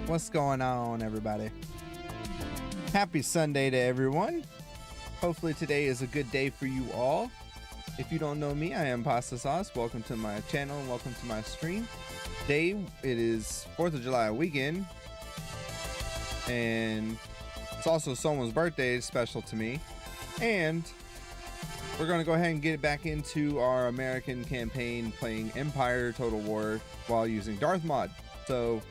What's going on, everybody? Happy Sunday to everyone. Hopefully today is a good day for you all. If you don't know me, I am PastaSawce. Welcome to my channel and welcome to my stream. Today it is 4th of July weekend, and it's also someone's birthday, special to me. And we're going to go ahead and get back into our American campaign, playing Empire Total War while using Darth mod. So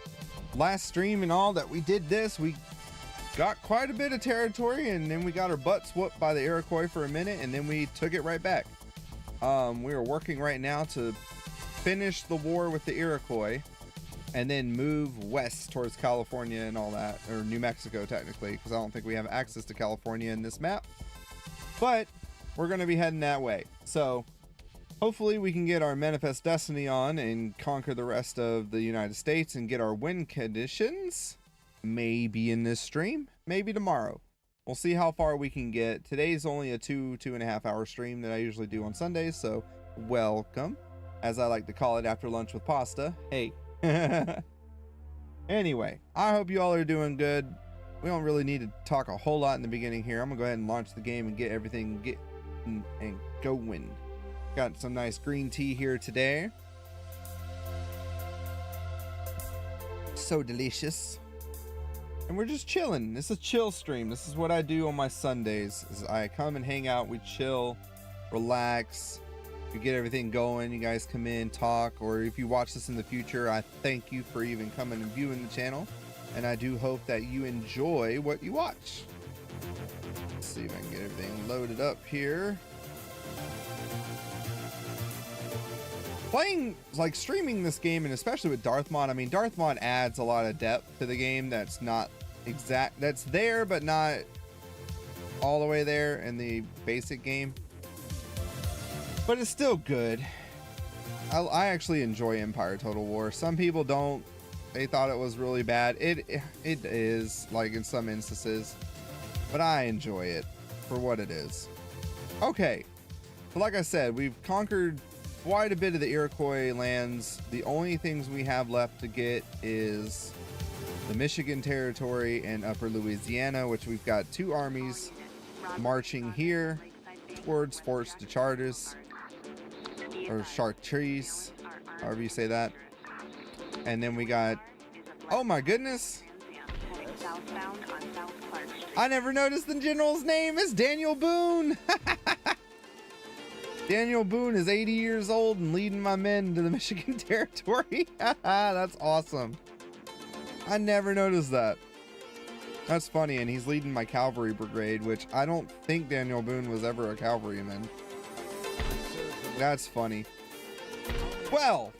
last stream and all that we did this, we got quite a bit of territory, and then we got our butts whooped by the Iroquois for a minute, and then we took it right back. We are working right now to finish the war with the Iroquois and then move west towards California and all that, or New Mexico technically, because I don't think we have access to California in this map, but we're going to be heading that way. So hopefully we can get our Manifest Destiny on and conquer the rest of the United States and get our win conditions. Maybe in this stream, maybe tomorrow. We'll see how far we can get. Today's only a 2.5 hour stream that I usually do on Sundays, so welcome, as I like to call it, after lunch with pasta. Hey. Anyway, I hope you all are doing good. We don't really need to talk a whole lot in the beginning here. I'm gonna go ahead and launch the game and get everything and going. Got some nice green tea here today. So delicious. And we're just chilling. This is a chill stream. This is what I do on my Sundays, is I come and hang out, we chill, relax, we get everything going. You guys come in, talk, or if you watch this in the future, I thank you for even coming and viewing the channel, and I do hope that you enjoy what you watch. Let's see if I can get everything loaded up here. Playing, like, streaming this game, and especially with Darth mod, I mean, Darth mod adds a lot of depth to the game that's not exact, that's there, but not all the way there in the basic game. But it's still good. I actually enjoy Empire Total War. Some people don't. They thought it was really bad. It is, like, in some instances, but I enjoy it for what it is. Okay, so like I said, we've conquered quite a bit of the Iroquois lands. The only things we have left to get is the Michigan territory and Upper Louisiana, which we've got 2 armies marching here towards Forts de Chartres, or Chartres, however you say that. And then we got, oh my goodness, I never noticed the general's name. It's Daniel Boone. Daniel Boone is 80 years old and leading my men to the Michigan territory. That's awesome. I never noticed that. That's funny, and he's leading my cavalry brigade, which I don't think Daniel Boone was ever a cavalryman. That's funny. Well,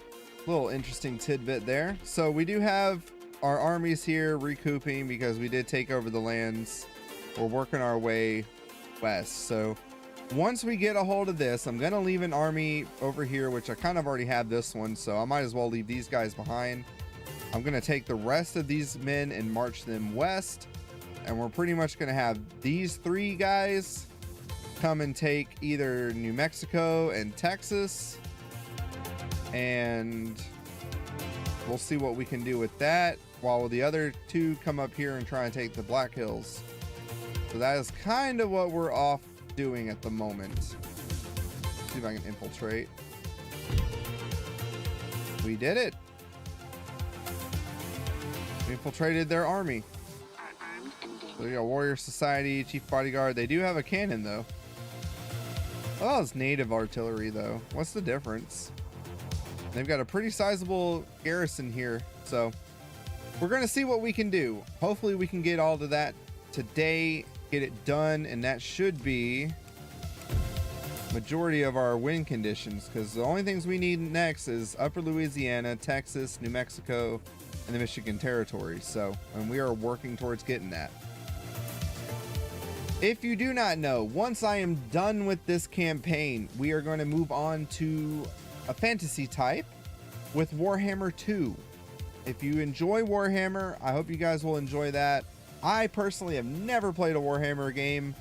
little interesting tidbit there. So we do have our armies here recouping because we did take over the lands. We're working our way west. So once we get a hold of this, I'm gonna leave an army over here, which I kind of already have this one, so I might as well leave these guys behind. I'm gonna take the rest of these men and march them west, and we're pretty much gonna have these 3 guys come and take either New Mexico and Texas, and we'll see what we can do with that, while the other 2 come up here and try and take the Black Hills. So that is kind of what we're off doing at the moment. See if I can infiltrate. We did it. We infiltrated their army. So we got Warrior Society, Chief Bodyguard. They do have a cannon though. Oh, it's native artillery though. What's the difference? They've got a pretty sizable garrison here, so we're gonna see what we can do. Hopefully we can get all of that today, get it done, and that should be majority of our win conditions, because the only things we need next is Upper Louisiana, Texas, New Mexico, and the Michigan territory. So, and we are working towards getting that. If you do not know, once I am done with this campaign, we are going to move on to a fantasy type with Warhammer 2. If you enjoy Warhammer, I hope you guys will enjoy that. I personally have never played a Warhammer game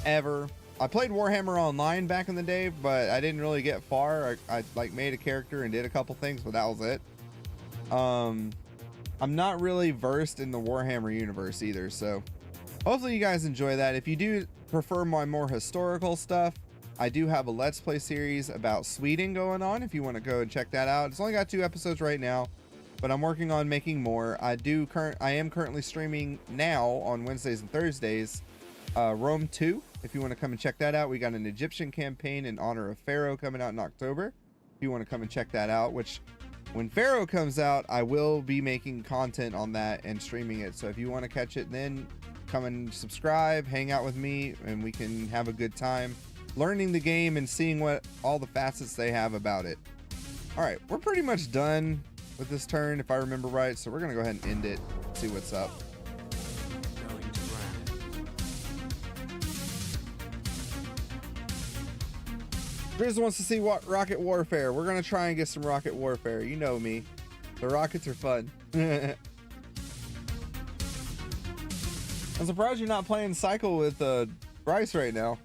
ever. I played Warhammer Online back in the day, but I didn't really get far. I like made a character and did a couple things, but that was it. I'm not really versed in the Warhammer universe either, so hopefully you guys enjoy that. If you do prefer my more historical stuff, I do have a Let's Play series about Sweden going on if you want to go and check that out. It's only got 2 episodes right now, but I'm working on making more. I am currently streaming now on Wednesdays and Thursdays Rome 2 if you want to come and check that out. We got an Egyptian campaign in honor of Pharaoh coming out in October if you want to come and check that out, which when Pharaoh comes out, I will be making content on that and streaming it. So if you want to catch it, then come and subscribe, hang out with me, and we can have a good time learning the game and seeing what all the facets they have about it. All right, we're pretty much done with this turn if I remember right, so we're gonna go ahead and end it, see what's up. Grizz wants to see what rocket warfare. We're gonna try and get some rocket warfare. You know me, the rockets are fun. I'm surprised you're not playing Cycle with Bryce right now.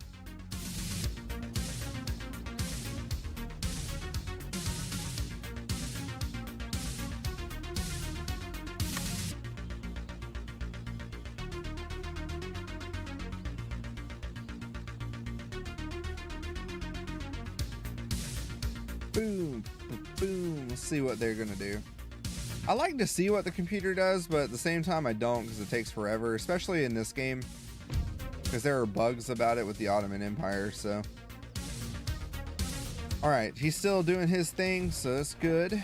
Boom, boom. Let's see what they're gonna do. I like to see what the computer does, but at the same time I don't, because it takes forever, especially in this game, because there are bugs about it with the Ottoman Empire. So all right, he's still doing his thing, so that's good.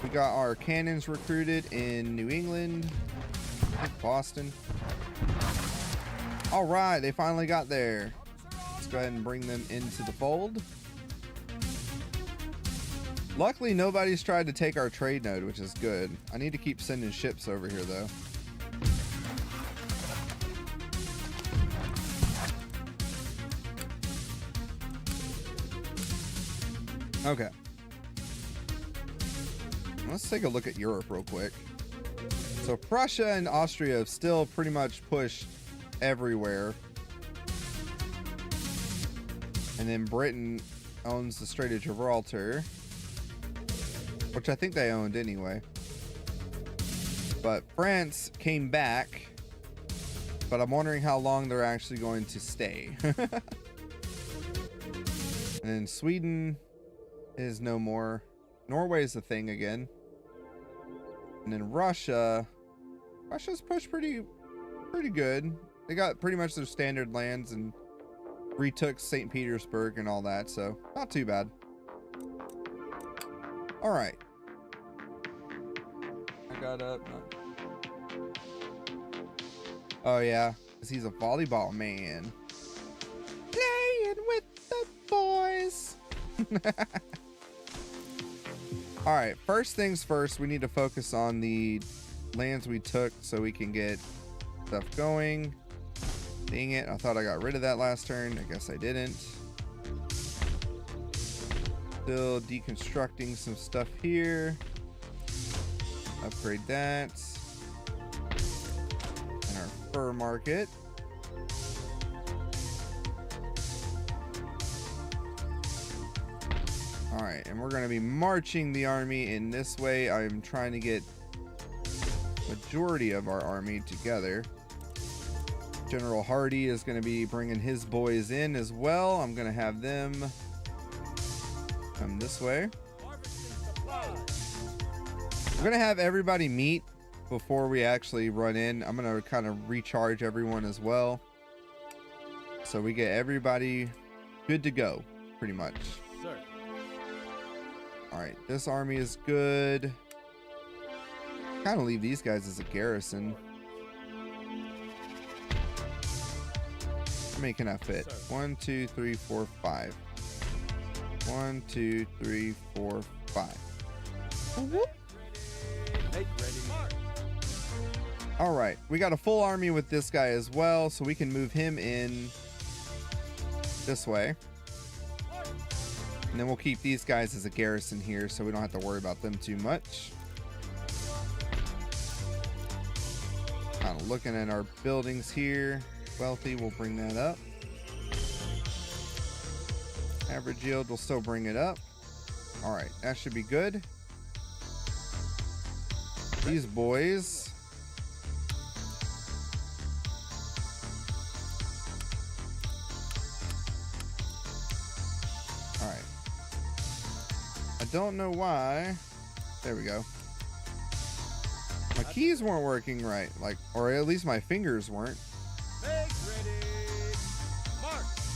We got our cannons recruited in New England, Boston. All right, they finally got there. Let's go ahead and bring them into the fold. Luckily, nobody's tried to take our trade node, which is good. I need to keep sending ships over here, though. Okay. Let's take a look at Europe real quick. So Prussia and Austria have still pretty much pushed everywhere. And then Britain owns the Strait of Gibraltar, which I think they owned anyway. But France came back, but I'm wondering how long they're actually going to stay. And then Sweden is no more. Norway's a thing again. And then Russia's pushed pretty good. They got pretty much their standard lands and retook St. Petersburg and all that, so not too bad. All right. I got up. Oh yeah, because he's a volleyball man. Playing with the boys. All right, first things first, we need to focus on the lands we took so we can get stuff going. Dang it, I thought I got rid of that last turn. I guess I didn't. Still deconstructing some stuff here. Upgrade that. And our fur market. All right, and we're going to be marching the army in this way. I'm trying to get majority of our army together. General Hardy is going to be bringing his boys in as well. I'm going to have them come this way. I'm going to have everybody meet before we actually run in. I'm going to kind of recharge everyone as well, so we get everybody good to go pretty much. Sir. All right, this army is good. Kind of leave these guys as a garrison. How many can I fit? 1, 2, 3, 4, 5. 1, 2, 3, 4, 5. Whoop. All right, we got a full army with this guy as well, so we can move him in this way. And then we'll keep these guys as a garrison here, so we don't have to worry about them too much. Kind of looking at our buildings here. Wealthy, we'll bring that up. Average yield, we'll still bring it up. All right, that should be good. these boys. All right. I don't know why. There we go. My keys weren't working right, like, or at least my fingers weren't.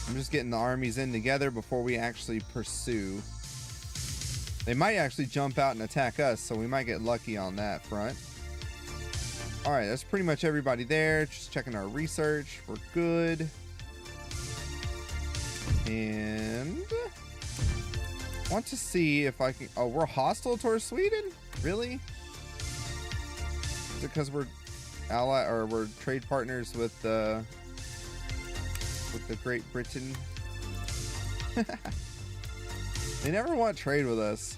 I'm just getting the armies in together before we actually pursue. They might actually jump out and attack us, so we might get lucky on that front. All right, that's pretty much everybody there. Just checking our research. We're good. And I want to see if I can. Oh, we're hostile towards Sweden? Really? Is it because we're ally or we're trade partners with the Great Britain? They never want trade with us.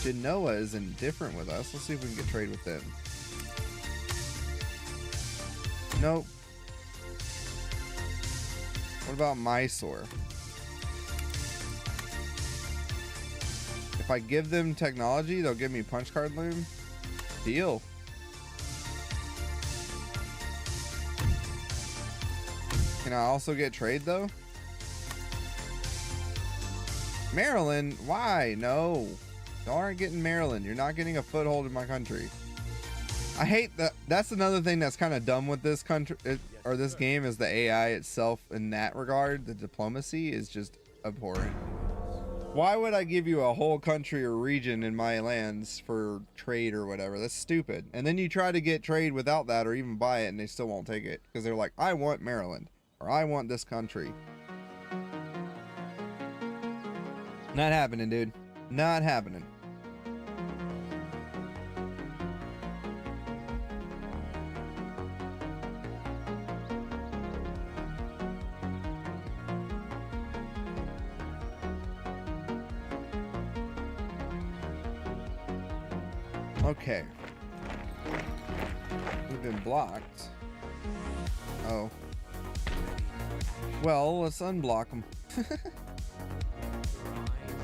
Genoa is indifferent with us. Let's see if we can get trade with them. Nope. What about Mysore? If I give them technology, they'll give me punch card loom. Deal. Can I also get trade though? Maryland? Why? No. Y'all aren't getting Maryland. You're not getting a foothold in my country. I hate that. That's another thing that's kind of dumb with this country or this game is the AI itself in that regard. The diplomacy is just abhorrent. Why would I give you a whole country or region in my lands for trade or whatever? That's stupid. And then you try to get trade without that or even buy it and they still won't take it because they're like, I want Maryland or I want this country. Not happening, dude. Not happening. Okay. We've been blocked. Oh. Well, let's unblock him.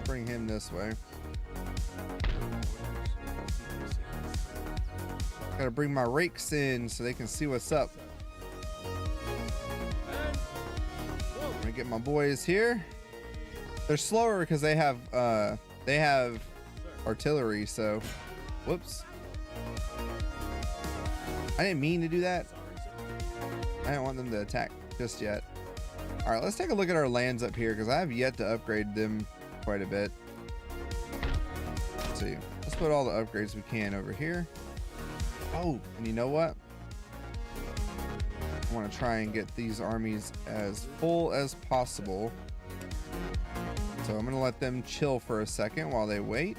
Bring him this way. Gotta bring my rakes in so they can see what's up. I'm gonna get my boys here. They're slower because they have artillery, so whoops. I didn't mean to do that. I didn't want them to attack just yet. All right, let's take a look at our lands up here because I have yet to upgrade them quite a bit. Let's see. Let's put all the upgrades we can over here. Oh, and you know what? I want to try and get these armies as full as possible. So I'm going to let them chill for a second while they wait.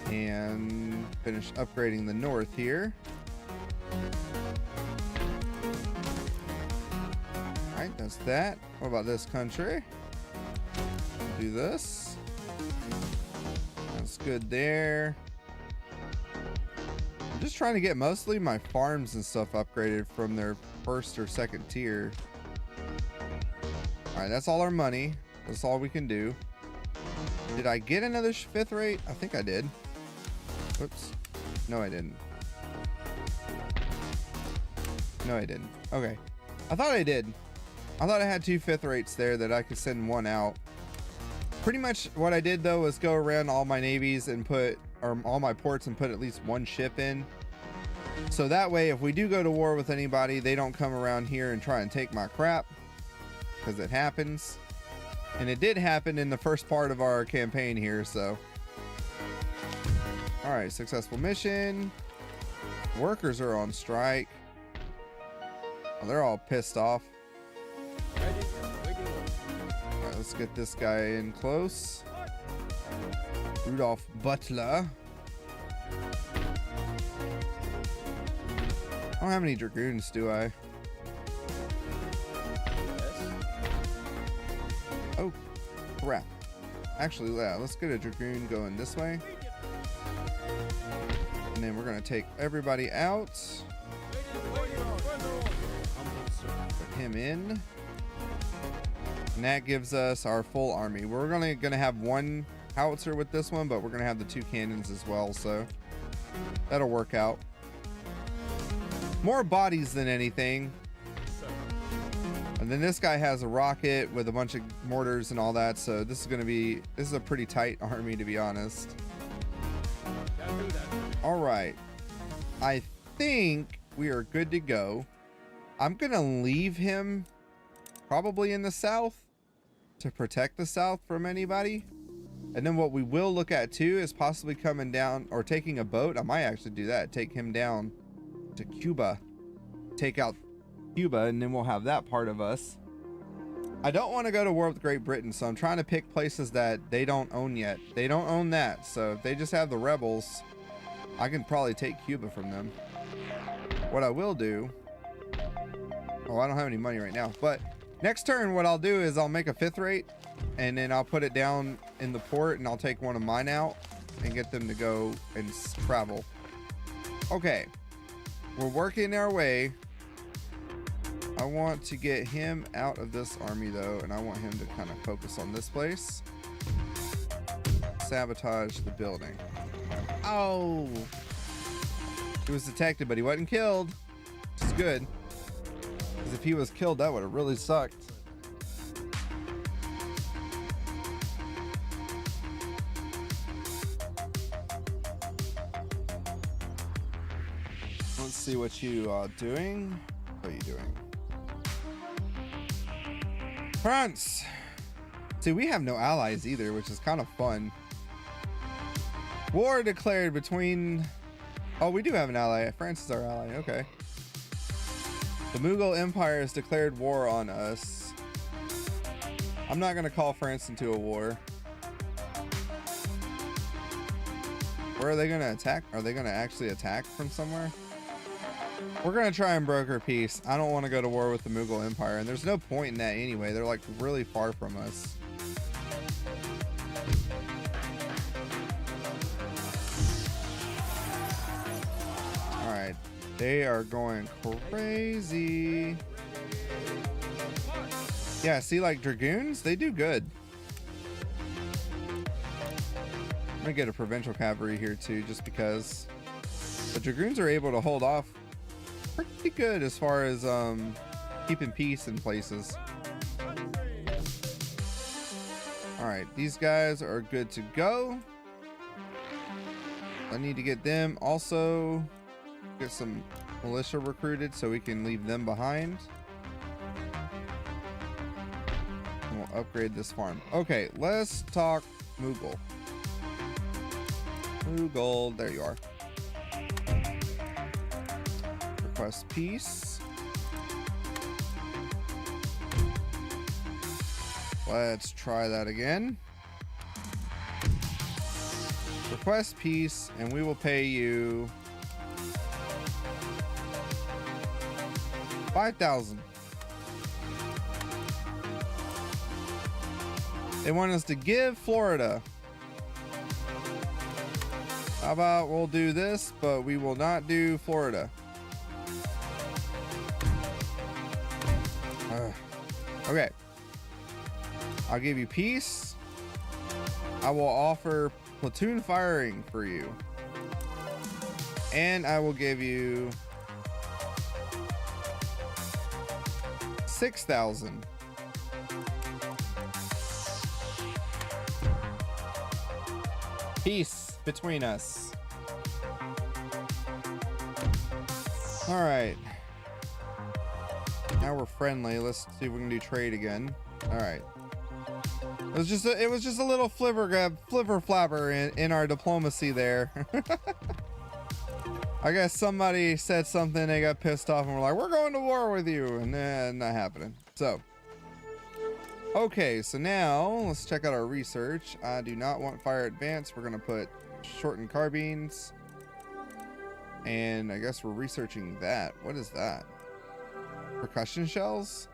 And finish upgrading the north here. Alright, that's that. What about this country? Do this. That's good there. I'm just trying to get mostly my farms and stuff upgraded from their first or second tier. Alright, that's all our money. That's all we can do. Did I get another fifth rate? I think I did. Whoops. No, I didn't. No, I didn't. Okay. I thought I did. I thought I had 2 fifth rates there that I could send one out. Pretty much what I did though was go around all my navies and put, or all my ports and put at least 1 ship in. So that way, if we do go to war with anybody, they don't come around here and try and take my crap. Because it happens. And it did happen in the first part of our campaign here, so. Alright, successful mission. Workers are on strike. Oh, they're all pissed off. Alright, let's get this guy in close. Rudolph Butler. I don't have any dragoons, do I? Oh, crap. Actually, yeah, let's get a dragoon going this way. And then we're going to take everybody out. Put him in. And that gives us our full army. We're going to have 1 howitzer with this one, but we're gonna have the 2 cannons as well, so that'll work out. More bodies than anything. And then this guy has a rocket with a bunch of mortars and all that, so this is a pretty tight army, to be honest. All right, I think we are good to go. I'm gonna leave him probably in the south to protect the south from anybody. And then what we will look at too is possibly coming down or taking a boat. I might actually do that, take him down to Cuba, take out Cuba, and then we'll have that part of us. I don't want to go to war with Great Britain, so I'm trying to pick places that they don't own yet. They don't own that, so if they just have the rebels, I can probably take Cuba from them. What I will do, oh, I don't have any money right now, but next turn what I'll do is I'll make a 5th rate, and then I'll put it down in the port, and I'll take one of mine out and get them to go and travel. Okay, we're working our way. I want to get him out of this army though, and I want him to kind of focus on this place. Sabotage the building. Oh, he was detected, but he wasn't killed, which is good, because if he was killed, that would have really sucked. Let's see what you are doing. What are you doing? France. See, we have no allies either, which is kind of fun. War declared between... Oh, we do have an ally. France is our ally. Okay. The Mughal Empire has declared war on us. I'm not going to call France into a war. Where are they going to attack? Are they going to actually attack from somewhere? We're going to try and broker peace. I don't want to go to war with the Mughal Empire, and there's no point in that anyway. They're like really far from us. All right, they are going crazy. Yeah, see, like dragoons, they do good. I'm gonna get a provincial cavalry here too, just because the dragoons are able to hold off pretty good as far as keeping peace in places. All right, these guys are good to go. I need to get them also, get some militia recruited so we can leave them behind. And we'll upgrade this farm. Okay, let's talk Mughal. Mughal, there you are. Request peace. Let's try that again. Request peace, and we will pay you 5,000. They want us to give Florida. How about we'll do this, but we will not do Florida. Okay. I'll give you peace. I will offer platoon firing for you. And I will give you 6,000. Peace between us. All right. Now we're friendly. Let's see if we can do trade again. All right. It was just a little flivver flabber in our diplomacy there. I guess somebody said something, they got pissed off, and we're like, we're going to war with you, and then not happening. So, okay, so now let's check out our research. I do not want fire advance. We're gonna put shortened carbines, and I guess we're researching that. What is that? Percussion shells?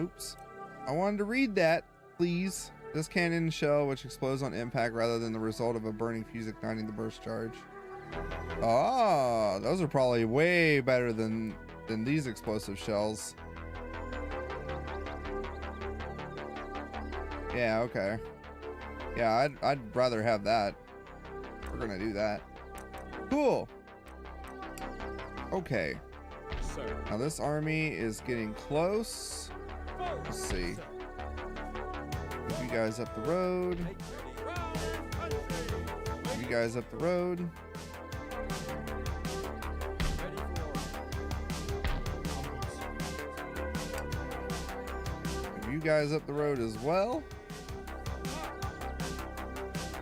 Oops. I wanted to read that, please. This cannon shell, which explodes on impact rather than the result of a burning fuse igniting the burst charge. Ah, those are probably way better than these explosive shells. Yeah, okay. Yeah, I'd rather have that. We're gonna do that. Cool. Okay. Now this army is getting close. Let's see. Move you guys up the road. Move you guys up the road. Move you guys up the road as well.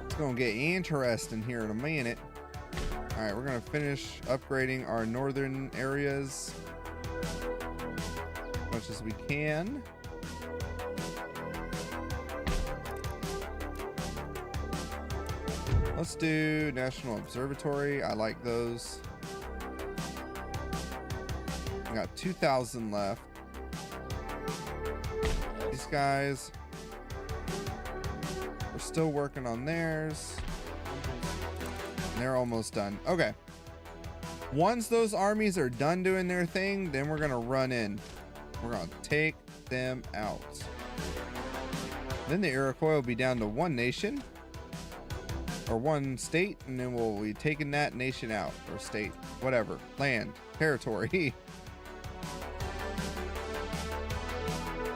It's gonna get interesting here in a minute. All right, we're gonna finish upgrading our northern areas as much as we can. Let's do National Observatory. I like those. I got 2,000 left. These guys, we're still working on theirs. They're almost done. Okay. Once those armies are done doing their thing, then we're gonna run in. We're gonna take them out. Then the Iroquois will be down to one nation or one state, and then we'll be taking that nation out, or state, whatever, land, territory.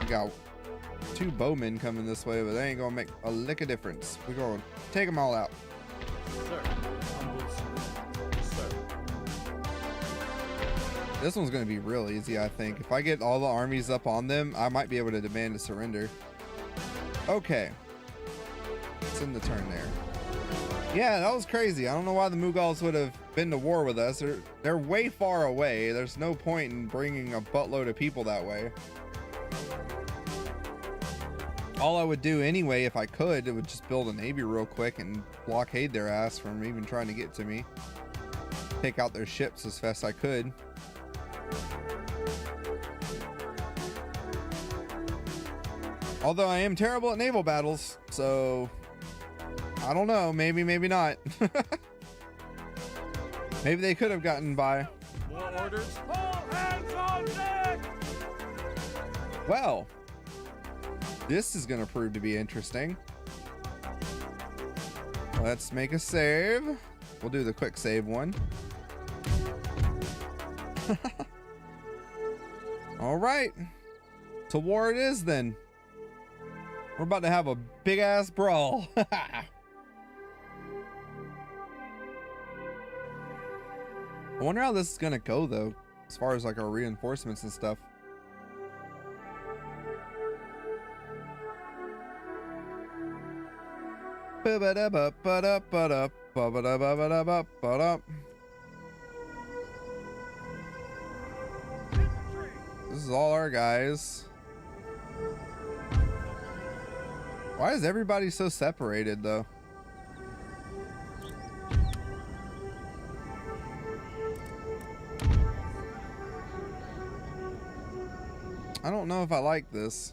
We got 2 bowmen coming this way, but they ain't gonna make a lick of difference. We're gonna take them all out. This one's going to be real easy, I think. If I get all the armies up on them, I might be able to demand a surrender. Okay. It's in the turn there. Yeah, that was crazy. I don't know why the Mughals would have been to war with us. They're way far away. There's no point in bringing a buttload of people that way. All I would do anyway, if I could, it would just build a navy real quick and blockade their ass from even trying to get to me. Take out their ships as fast as I could. Although I am terrible at naval battles, so I don't know. Maybe, maybe not. Maybe they could have gotten by. More orders. All hands on deck. Well, this is going to prove to be interesting. Let's make a save. We'll do the quick save one. All right. To war it is then. We're about to have a big ass brawl. I wonder how this is gonna go though, as far as like our reinforcements and stuff. This is all our guys. Why is everybody so separated though? I don't know if I like this.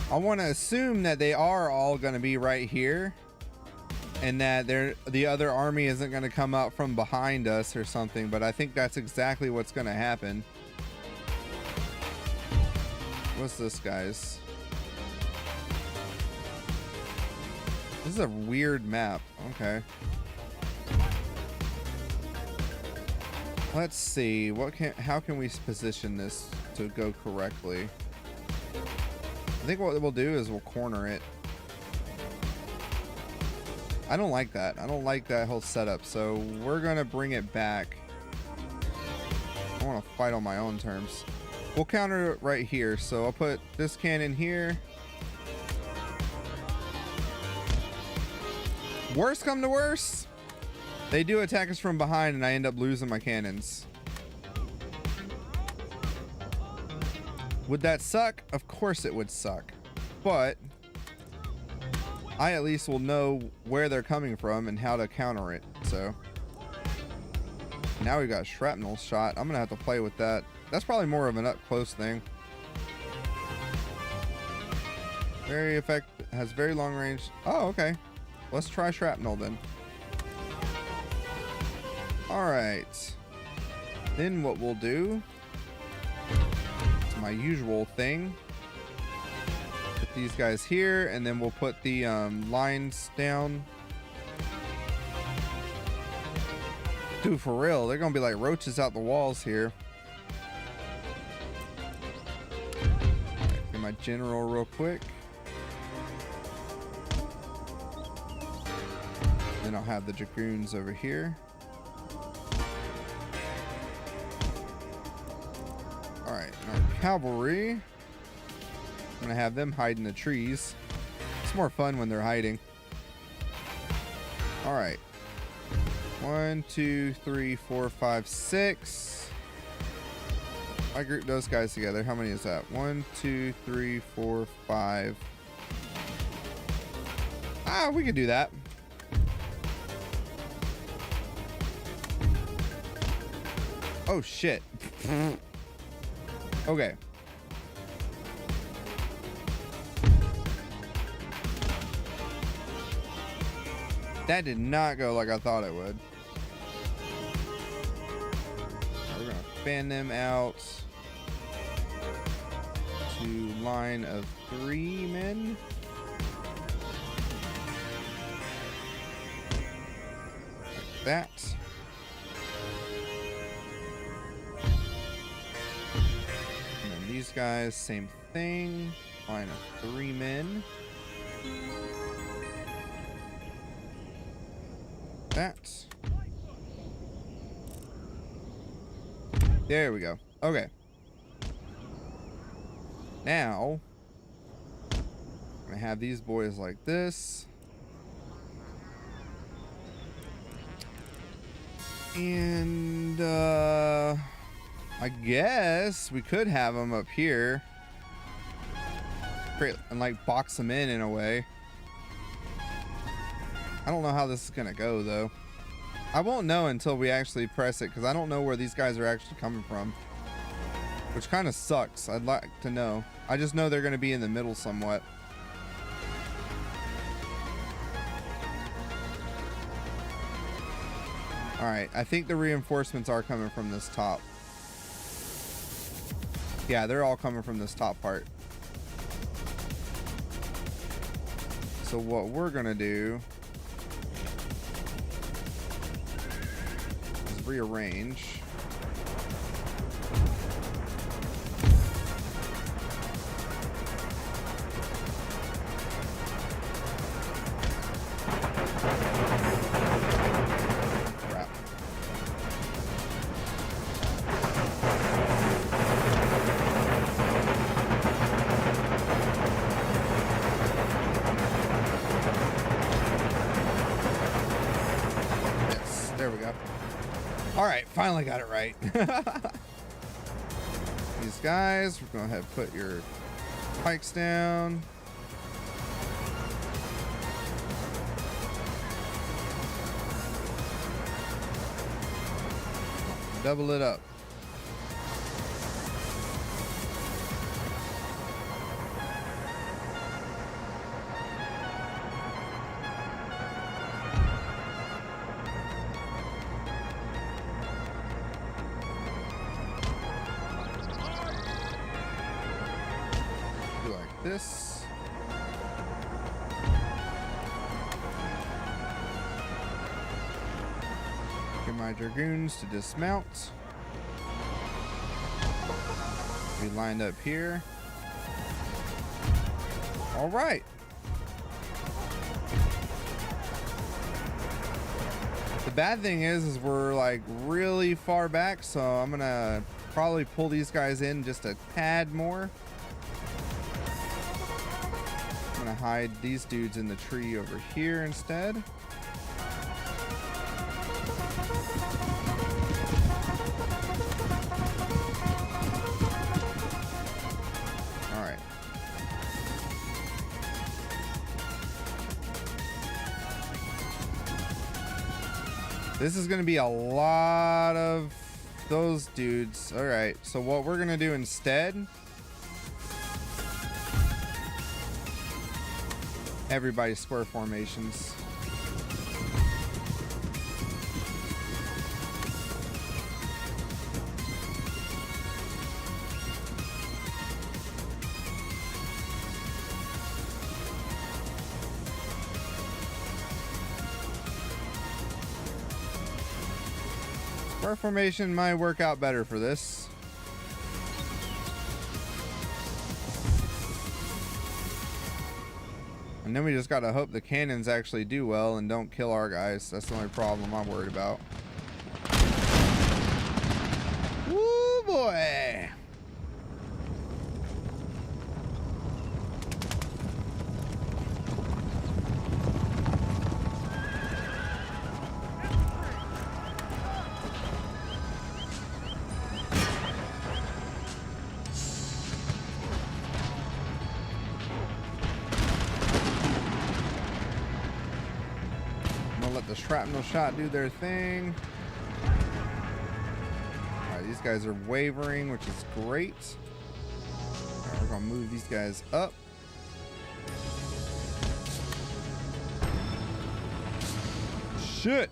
I want to assume that they are all going to be right here, and that the other army isn't going to come out from behind us or something, but I think that's exactly what's going to happen. What's this, guys? This is a weird map. Okay. Let's see. How can we position this to go correctly? I think what we'll do is we'll corner it. I don't like that. I don't like that whole setup. So we're going to bring it back. I want to fight on my own terms. We'll counter it right here. So I'll put this cannon here. Worst come to worst, they do attack us from behind and I end up losing my cannons. Would that suck? Of course it would suck. But I at least will know where they're coming from and how to counter it. So now we've got shrapnel shot. I'm gonna have to play with that. That's probably more of an up close thing. Very effective. Has very long range. Oh, okay. Let's try shrapnel then. All right. Then what we'll do, it's my usual thing. Put these guys here, and then we'll put the lines down. Dude, for real, they're gonna be like roaches out the walls here. Get my general real quick. Then I'll have the dragoons over here. All right, our cavalry, I'm gonna have them hide in the trees. It's more fun when they're hiding. All right. 1, 2, 3, 4, 5, 6. I group those guys together. How many is that? 1, 2, 3, 4, 5. Ah, we can do that. Oh shit. Okay. That did not go like I thought it would. We're gonna fan them out to line of 3 men. Like that. And then these guys, same thing. Line of 3 men. That. There we go. Okay. Now, I'm gonna have these boys like this. And, I guess we could have them up here. Great, and like box them in a way. I don't know how this is gonna go though. I won't know until we actually press it because I don't know where these guys are actually coming from, which kind of sucks. I'd like to know. I just know they're gonna be in the middle somewhat. All right, I think the reinforcements are coming from this top. Yeah, they're all coming from this top part. So what we're gonna do is rearrange. Crap. Yes, there we go. All right, finally got it right. These guys, we're gonna have put your pikes down. Double it up. Do like this. Get my dragoons to dismount. Be lined up here. All right. The bad thing is we're like really far back, so I'm gonna probably pull these guys in just a tad more. I'm gonna hide these dudes in the tree over here instead. All right. This is gonna be a lot of those dudes. All right, so what we're gonna do instead everybody's square formations. Square formation might work out better for this. And then we just gotta hope the cannons actually do well and don't kill our guys. That's the only problem I'm worried about. Woo boy! Let the shrapnel shot do their thing. Alright, these guys are wavering, which is great. Alright, we're gonna move these guys up. Shit!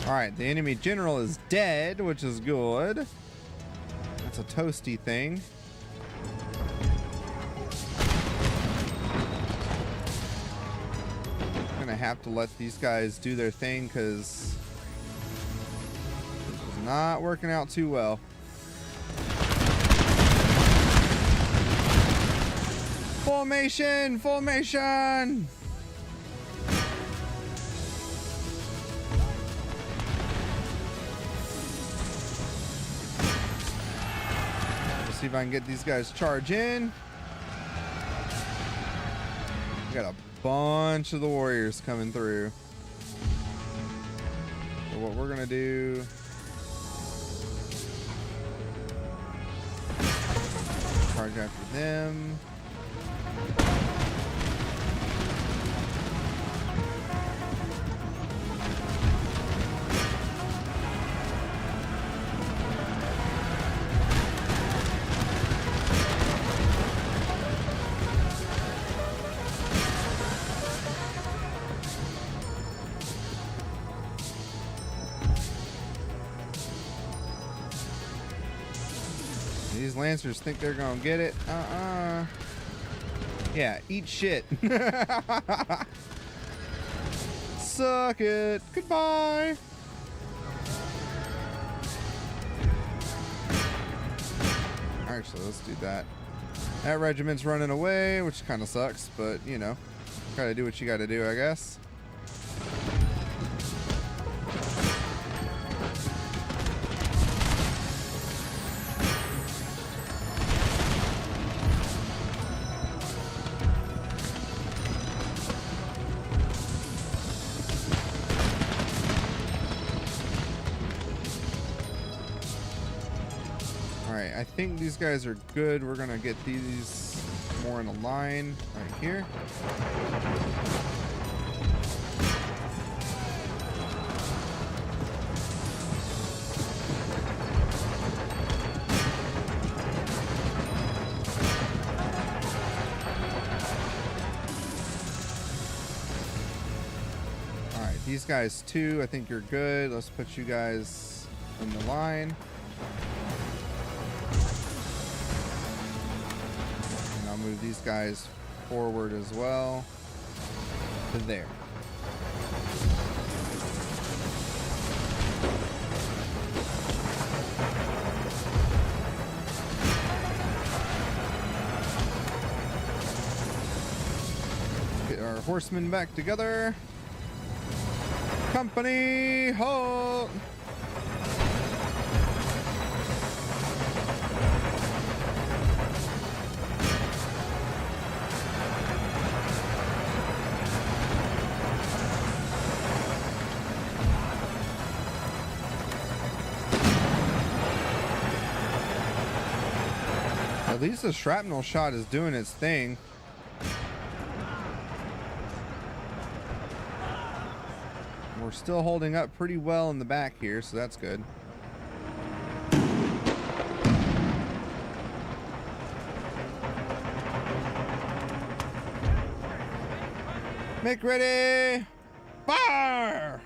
Alright, the enemy general is dead, which is good. That's a toasty thing. I'm gonna have to let these guys do their thing because it's not working out too well. Formation! Formation! See if I can get these guys charge in. We got a bunch of the warriors coming through. So what we're gonna do, charge after them. These Lancers think they're gonna get it. Yeah, eat shit. Suck it. Goodbye. Actually, let's do that. That regiment's running away, which kind of sucks, but you know, gotta do what you gotta do, I guess. Alright, I think these guys are good. We're gonna get these more in a line right here. Alright, these guys too, I think you're good. Let's put you guys in the line. Move these guys forward as well to there. Get our horsemen back together. Company halt. least the shrapnel shot is doing its thing. We're still holding up pretty well in the back here, so that's good. Make ready! Fire!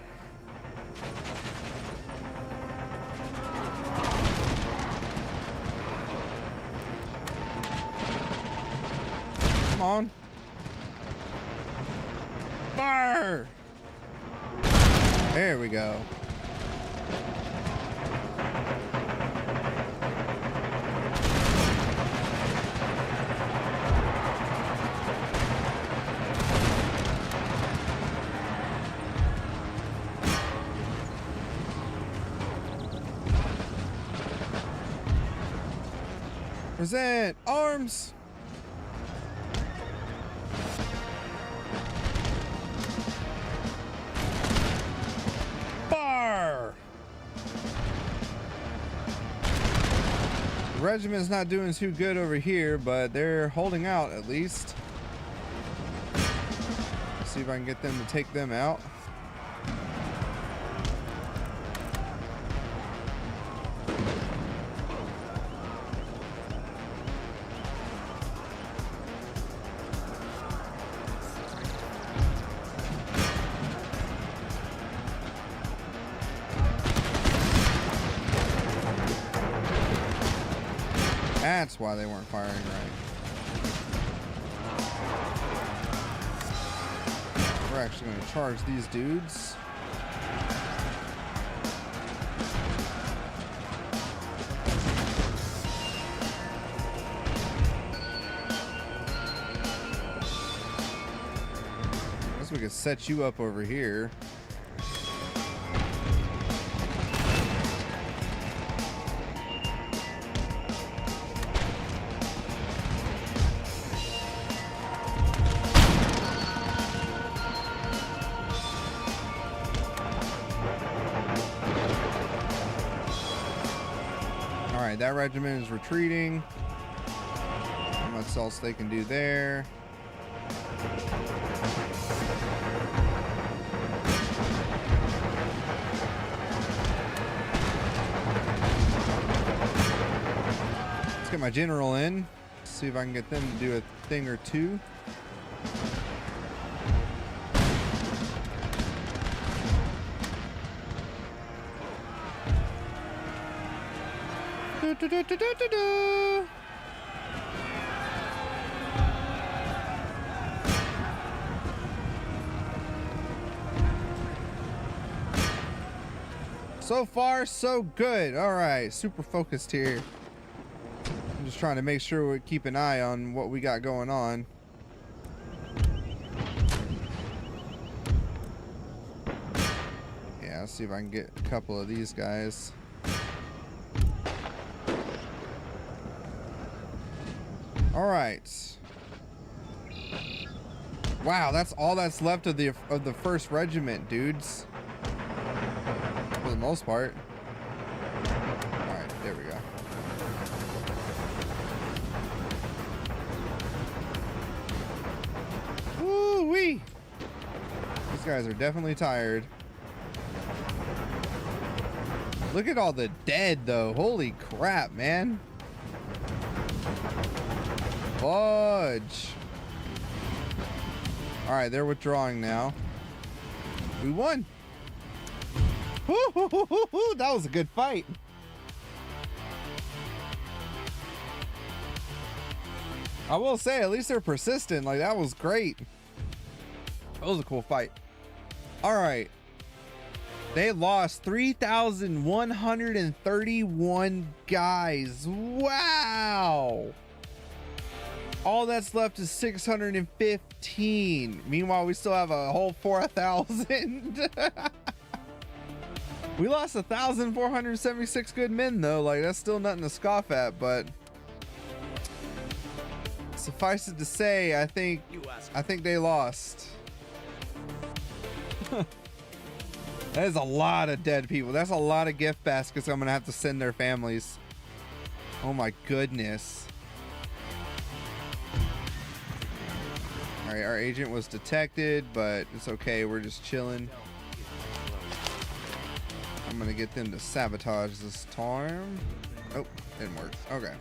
Come on. Fire! There we go. Present arms. Bar. The regiment's not doing too good over here, but they're holding out at least. Let's see if I can get them to take them out. That's why they weren't firing right. We're actually going to charge these dudes. I guess we could set you up over here. Alright, that regiment is retreating. How much else they can do there? Let's get my general in. See if I can get them to do a thing or two. So far, so good. All right, super focused here. I'm just trying to make sure we keep an eye on what we got going on. Yeah, let's see if I can get a couple of these guys. All right. Wow, that's all that's left of the first regiment, dudes. For the most part. All right, there we go. Woo-wee! These guys are definitely tired. Look at all the dead, though. Holy crap, man. Fudge. All right, they're withdrawing now. We won. That was a good fight. I will say, at least they're persistent. Like, that was great. That was a cool fight. All right. They lost 3,131 guys. Wow. All that's left is 615. Meanwhile, we still have a whole 4,000. We lost 1,476 good men, though. Like, that's still nothing to scoff at, but suffice it to say, I think they lost. That is a lot of dead people. That's a lot of gift baskets I'm gonna have to send their families. Oh my goodness. All right, our agent was detected, but it's okay. We're just chilling. I'm gonna get them to sabotage this time. Oh, didn't work. Okay.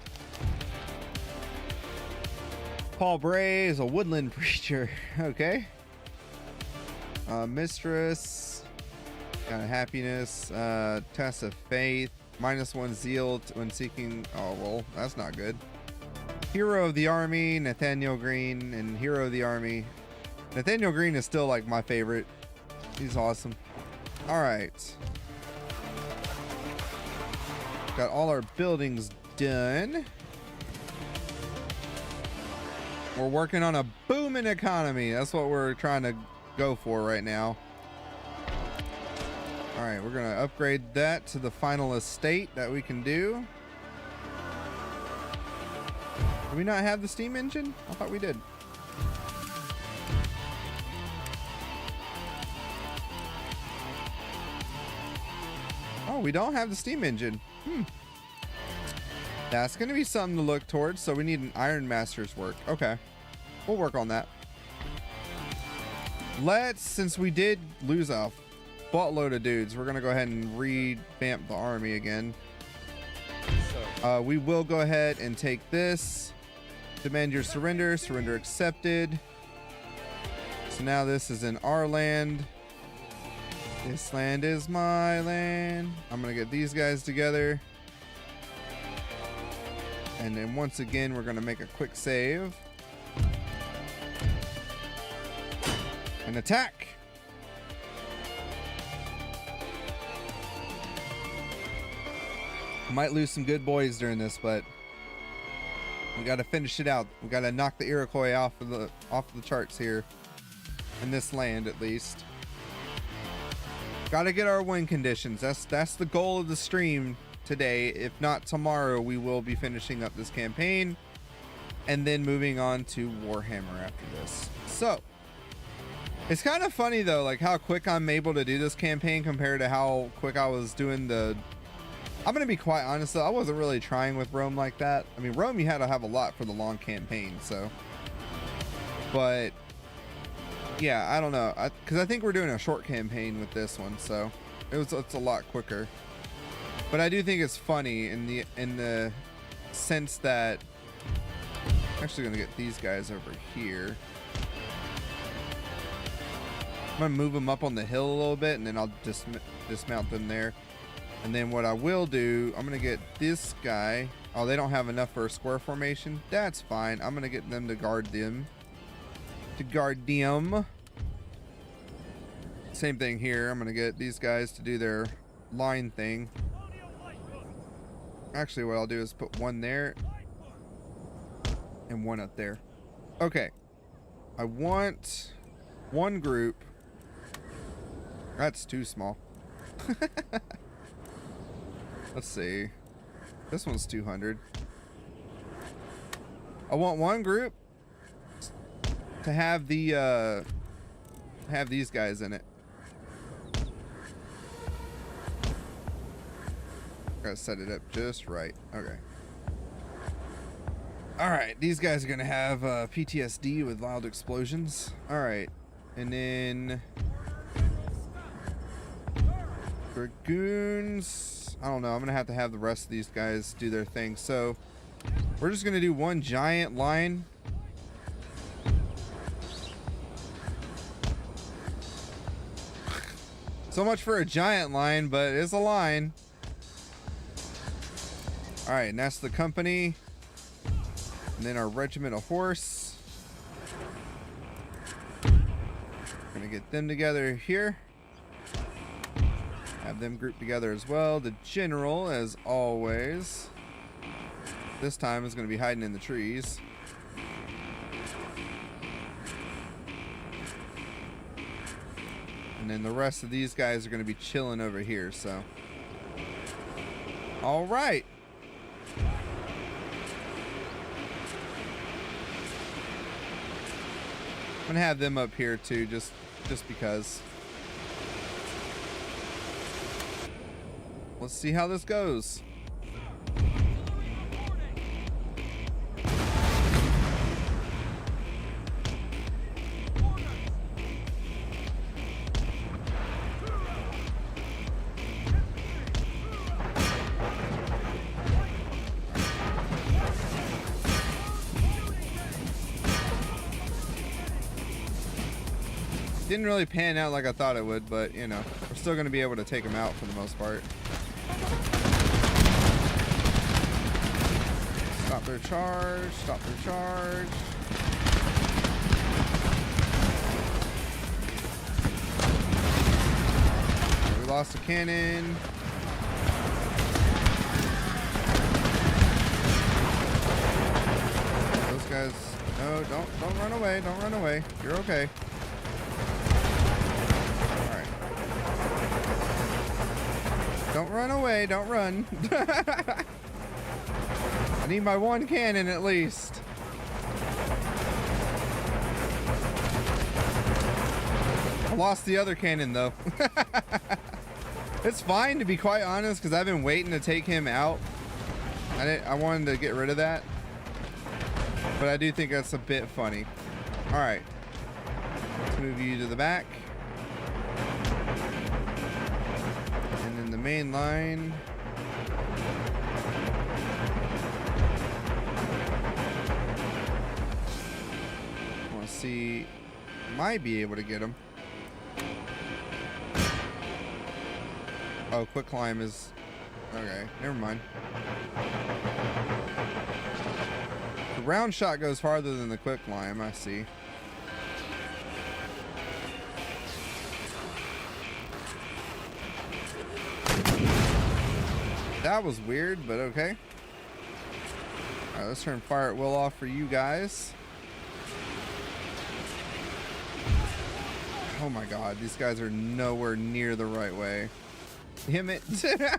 Paul Bray is a woodland preacher. Okay. Mistress. Kind of happiness. Test of faith. -1 zeal when seeking. Oh, well, that's not good. Hero of the Army, Nathaniel Green, and Hero of the Army. Nathaniel Green is still like my favorite. He's awesome. All right. Got all our buildings done. We're working on a booming economy. That's what we're trying to go for right now. All right, we're gonna upgrade that to the final estate that we can do. Do we not have the steam engine? I thought we did. Oh, we don't have the steam engine. That's going to be something to look towards. So we need an Iron Master's work. Okay. We'll work on that. Since we did lose a buttload of dudes, we're going to go ahead and revamp the army again. We will go ahead and take this. Demand your surrender. Surrender accepted. So now this is in our land. This land is my land. I'm going to get these guys together. And then once again, we're going to make a quick save. And attack. Might lose some good boys during this, but we got to finish it out. We got to knock the Iroquois off of the charts here. In this land, at least. Got to get our win conditions. That's the goal of the stream today. If not tomorrow, we will be finishing up this campaign and then moving on to Warhammer after this. So it's kind of funny though, like how quick I'm able to do this campaign compared to how quick I was doing the. I'm gonna be quite honest though, I wasn't really trying with Rome like that. I mean, Rome you had to have a lot for the long campaign, so. But yeah, I don't know, because I think we're doing a short campaign with this one, so it's a lot quicker. But I do think it's funny in the sense that I'm actually gonna get these guys over here. I'm gonna move them up on the hill a little bit, and then I'll dismount them there. And then what I will do, I'm gonna get this guy. Oh, they don't have enough for a square formation. That's fine. I'm gonna get them to guard them. Same thing here. I'm gonna get these guys to do their line thing. Actually, what I'll do is put one there and one up there. Okay. I want one group. That's too small. Let's see. This one's 200. I want one group to have the have these guys in it. Gotta set it up just right. Okay. All right, these guys are gonna have PTSD with loud explosions. All right, and then dragoons. I don't know. I'm gonna have to have the rest of these guys do their thing. So we're just gonna do one giant line. So much for a giant line, but it's a line. All right, and that's the company. And then our regiment of horse. We're gonna get them together here. Have them grouped together as well. The general, as always, this time is gonna be hiding in the trees. And then the rest of these guys are gonna be chilling over here, so. All right. I'm gonna have them up here too, just because. Let's see how this goes. Didn't really pan out like I thought it would, but you know, we're still going to be able to take them out for the most part. Stop their charge. Stop their charge. We lost a cannon. Those guys. No, don't run away. Don't run away. You're okay. All right. Don't run away. Don't run. I need my one cannon at least. I lost the other cannon though. It's fine, to be quite honest, because I've been waiting to take him out. I wanted to get rid of that, but I do think that's a bit funny. All right, let's move you to the back, and then the main line. I want to see, might be able to get him. Oh, quick climb is okay. Never mind. The round shot goes farther than the quick climb. I see. That was weird, but okay. All right, let's turn fire at will off for you guys. Oh my God, these guys are nowhere near the right way. Damn it.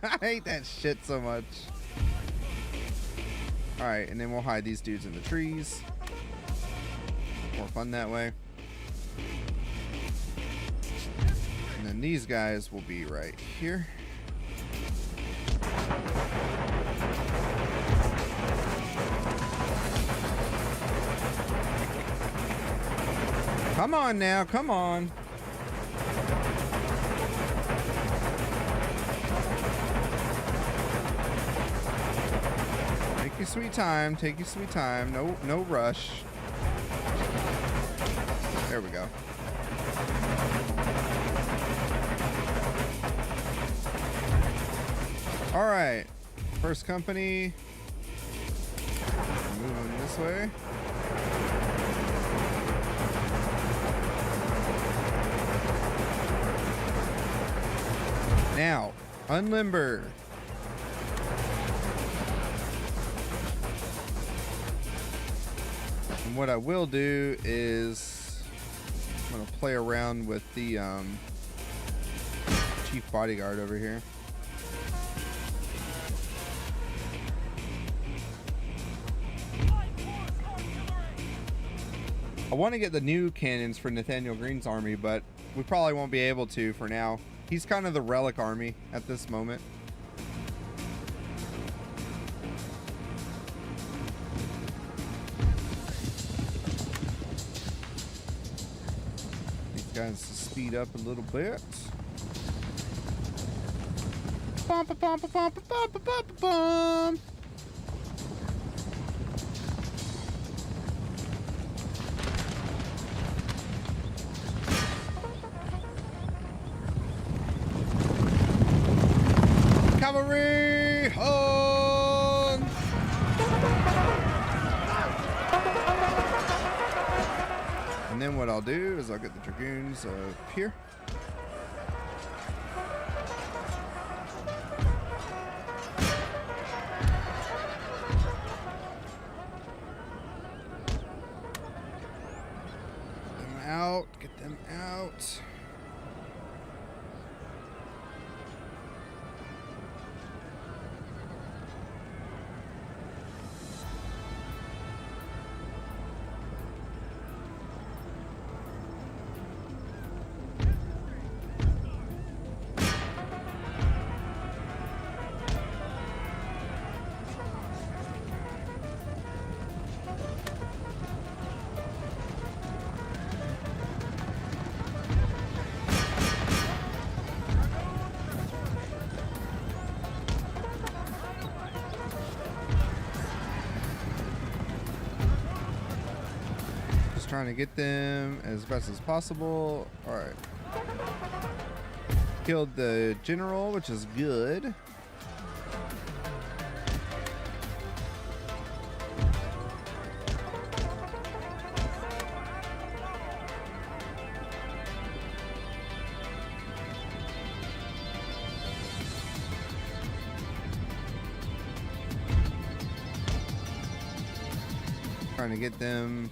I hate that shit so much. Alright, and then we'll hide these dudes in the trees. More fun that way. And then these guys will be right here. Come on now, come on. Take your sweet time, take your sweet time. No rush. There we go. All right, first company. Moving this way. Now, unlimber. And what I will do is I'm gonna play around with the chief bodyguard over here. I want to get the new cannons for Nathaniel Green's army, but we probably won't be able to for now. He's kind of the relic army at this moment. These guys to speed up a little bit. Bum, ba, bum, ba, bum, ba, bum, ba, bum, ba, bum. Cavalry on! And then what I'll do is I'll get the dragoons up here. Get them out, get them out. Just trying to get them as best as possible. All right. Killed the general, which is good. Trying to get them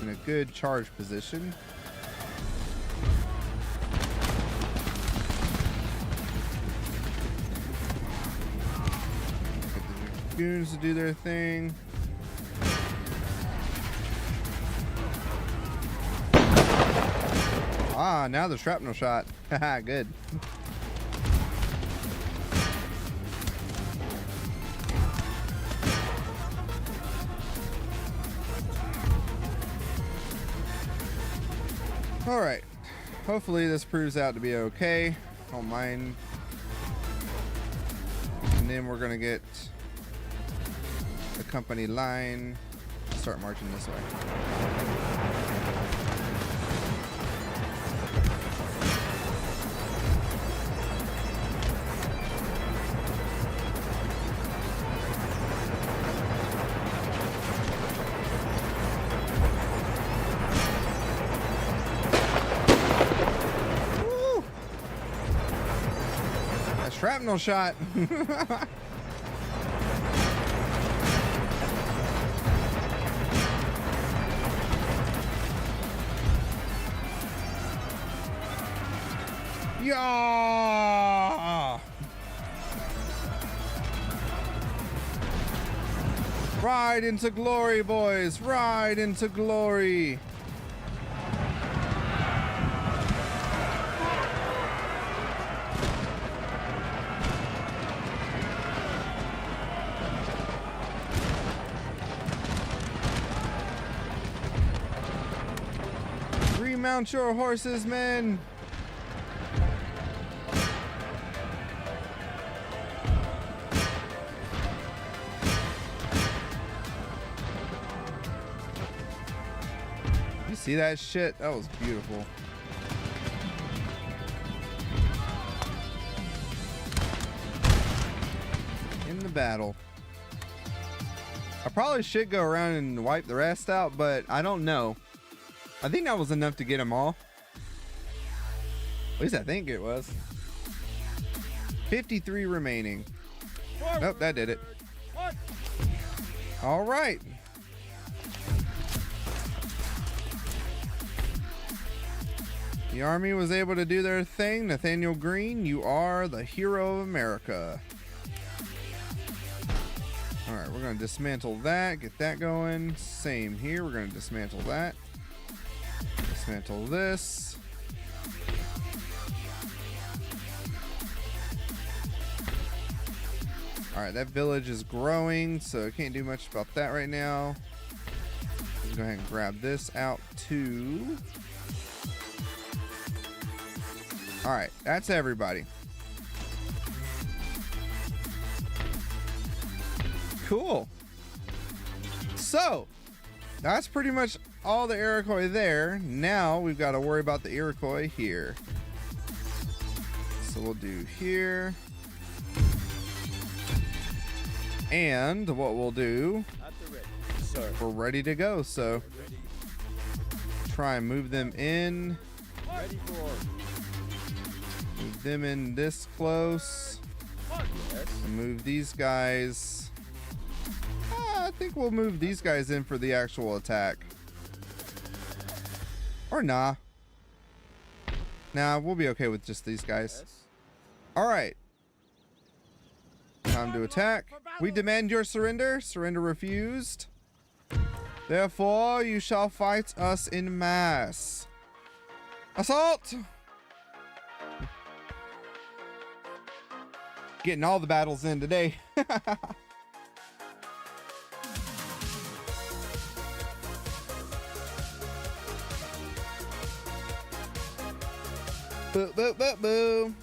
in a good charge position. Get the dragoons to do their thing. Ah, now the shrapnel shot. Haha, good. All right, hopefully this proves out to be okay. Don't mind. And then we're gonna get the company line, start marching this way. Shrapnel shot. Yeah. Ride into glory, boys. Ride into glory. Remount your horses, men. You see that shit? That was beautiful. In the battle. I probably should go around and wipe the rest out, but I don't know. I think that was enough to get them all. At least I think it was. 53 remaining. Nope, that did it. All right. The army was able to do their thing. Nathaniel Green, you are the hero of America. All right, we're going to dismantle that. Get that going. Same here. We're going to dismantle that. Dismantle this. All right, that village is growing, so I can't do much about that right now. Let's go ahead and grab this out too. All right, that's everybody. Cool. So, that's pretty much all the Iroquois there. Now we've got to worry about the Iroquois here. So we'll do here. And what we'll do, we're ready to go. So try and move them in. Move them in this close. And move these guys. I think we'll move these guys in for the actual attack. Or nah. Nah, we'll be okay with just these guys. All right. Time to attack. We demand your surrender. Surrender refused. Therefore, you shall fight us in mass. Assault! Getting all the battles in today. Boo, boo, boo, boo.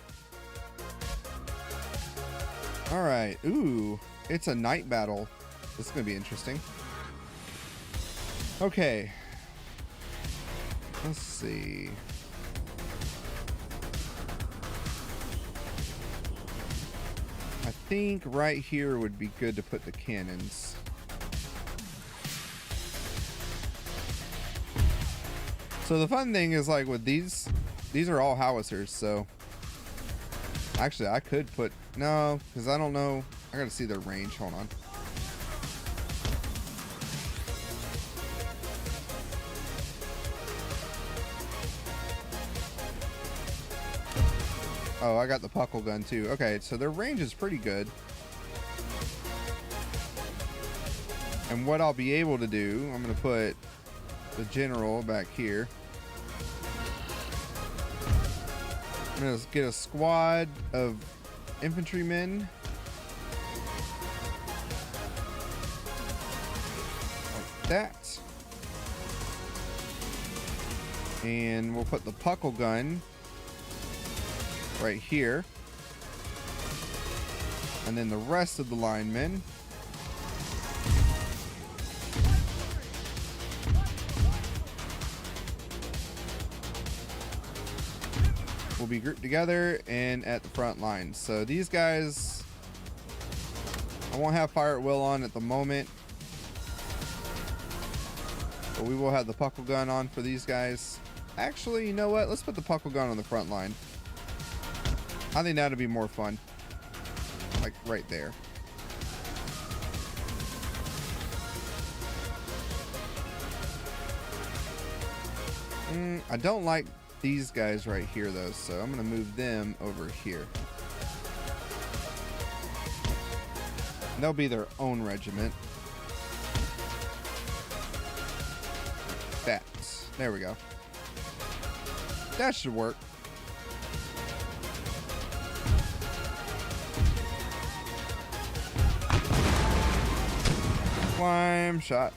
All right. Ooh, it's a night battle. This is going to be interesting. Okay. Let's see. I think right here would be good to put the cannons. So the fun thing is, like, with these are all howitzers, so actually I could put, no, because I don't know, I gotta see their range. Hold on. Oh, I got the puckle gun too. Okay, so their range is pretty good. And what I'll be able to do, I'm gonna put the general back here. I'm gonna get a squad of infantrymen. Like that. And we'll put the puckle gun right here. And then the rest of the linemen will be grouped together and at the front line. So these guys, I won't have fire at will on at the moment, but we will have the puckle gun on for these guys. Actually, you know what? Let's put the puckle gun on the front line. I think that'd be more fun. Like right there. I don't like these guys right here though, so I'm gonna move them over here. And they'll be their own regiment. That. There we go. That should work. Climb shot.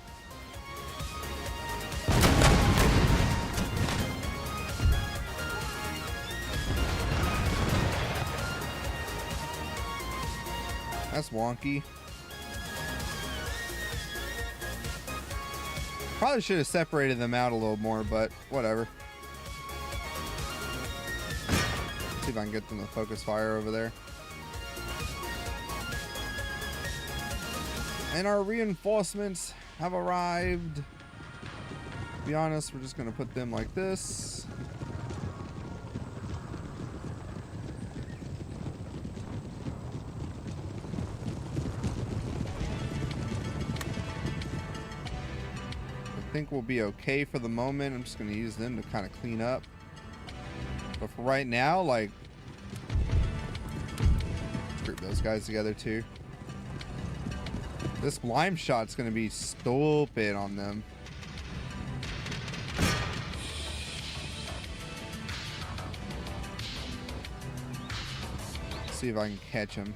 That's wonky. Probably should have separated them out a little more, but whatever. See if I can get them to focus fire over there. And our reinforcements have arrived. To be honest, we're just gonna put them like this. I think we'll be okay for the moment. I'm just gonna use them to kind of clean up. But for right now, like, let's group those guys together too. This lime shot's gonna be stupid on them. See if I can catch him.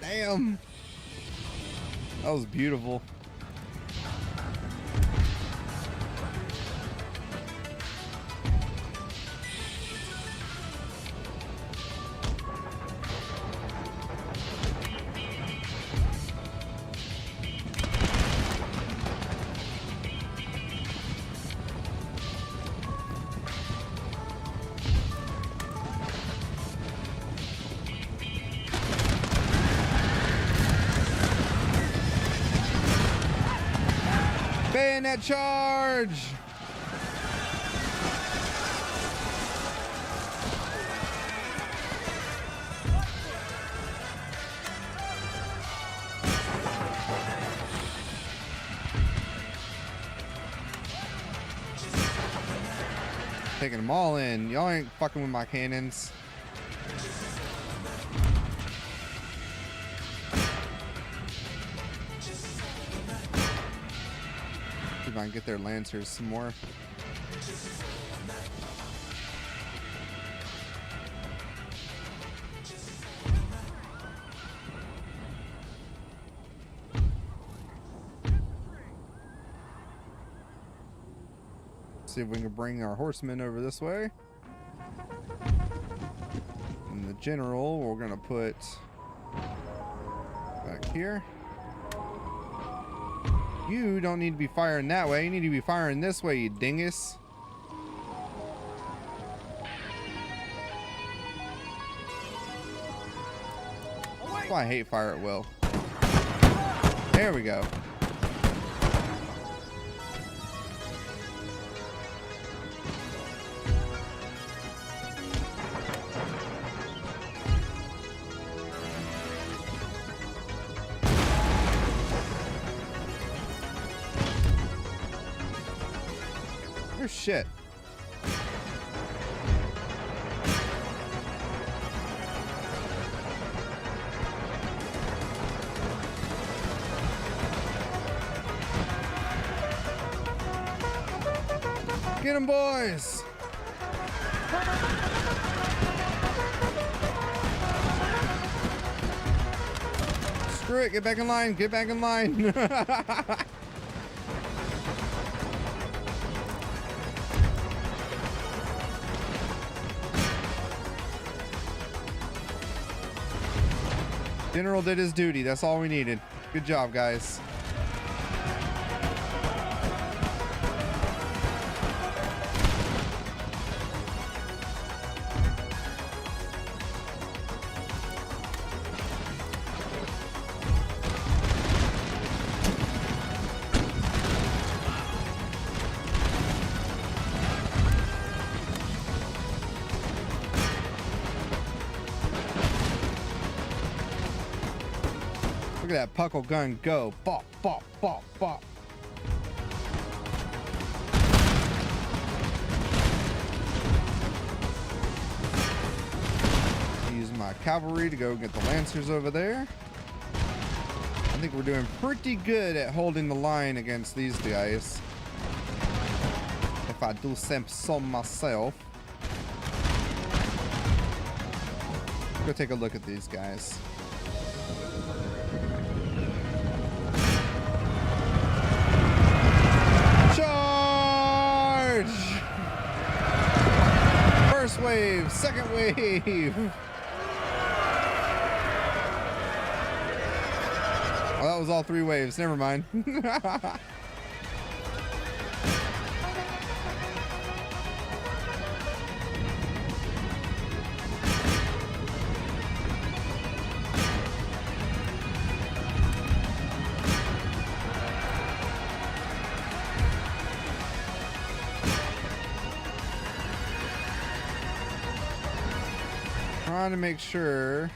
Damn. That was beautiful. Bayonet charge! Taking them all in. Y'all ain't fucking with my cannons. See if I can get their lancers some more. See if we can bring our horsemen over this way. general, we're gonna put back here. You don't need to be firing that way. You need to be firing this way, you dingus. That's why I hate fire at will. There we go. Oh shit. Get him, boys. Screw it, get back in line, get back in line. General did his duty. That's all we needed. Good job, guys. Look at that puckle gun go. Bop, bop, bop, bop. Use my cavalry to go get the lancers over there. I think we're doing pretty good at holding the line against these guys. If I do say so myself. Go take a look at these guys. First wave, second wave. Oh, that was all 3 waves. Never mind. Trying to make sure.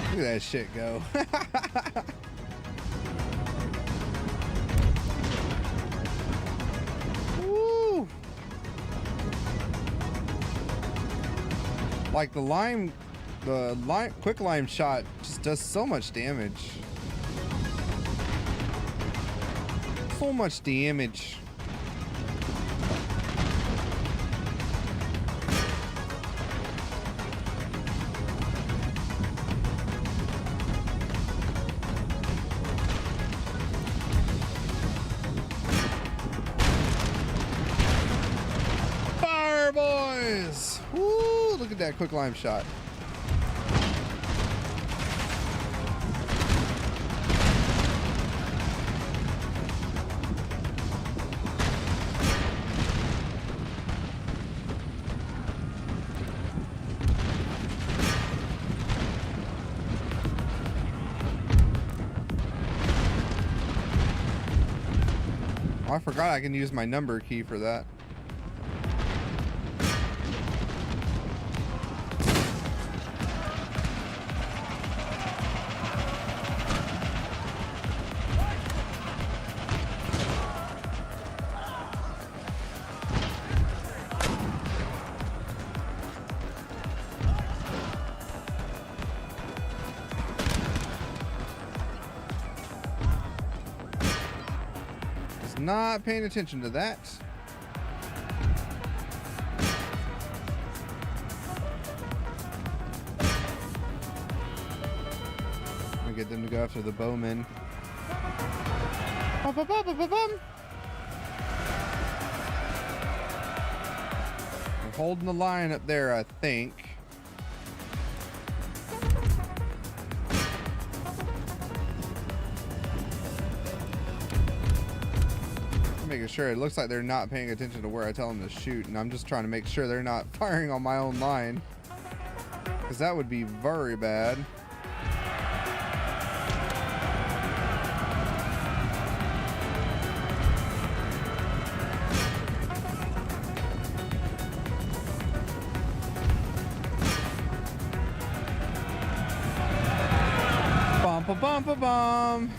Look at that shit go. Woo! Like the quick lime shot just does so much damage. So much damage. Fire, boys! Woo! Look at that quick lime shot. Oh, I forgot I can use my number key for that. Not paying attention to that. I'm gonna get them to go after the bowmen. We're holding the line up there, I think. Making sure. It looks like they're not paying attention to where I tell them to shoot, and I'm just trying to make sure they're not firing on my own line, because that would be very bad. Bum.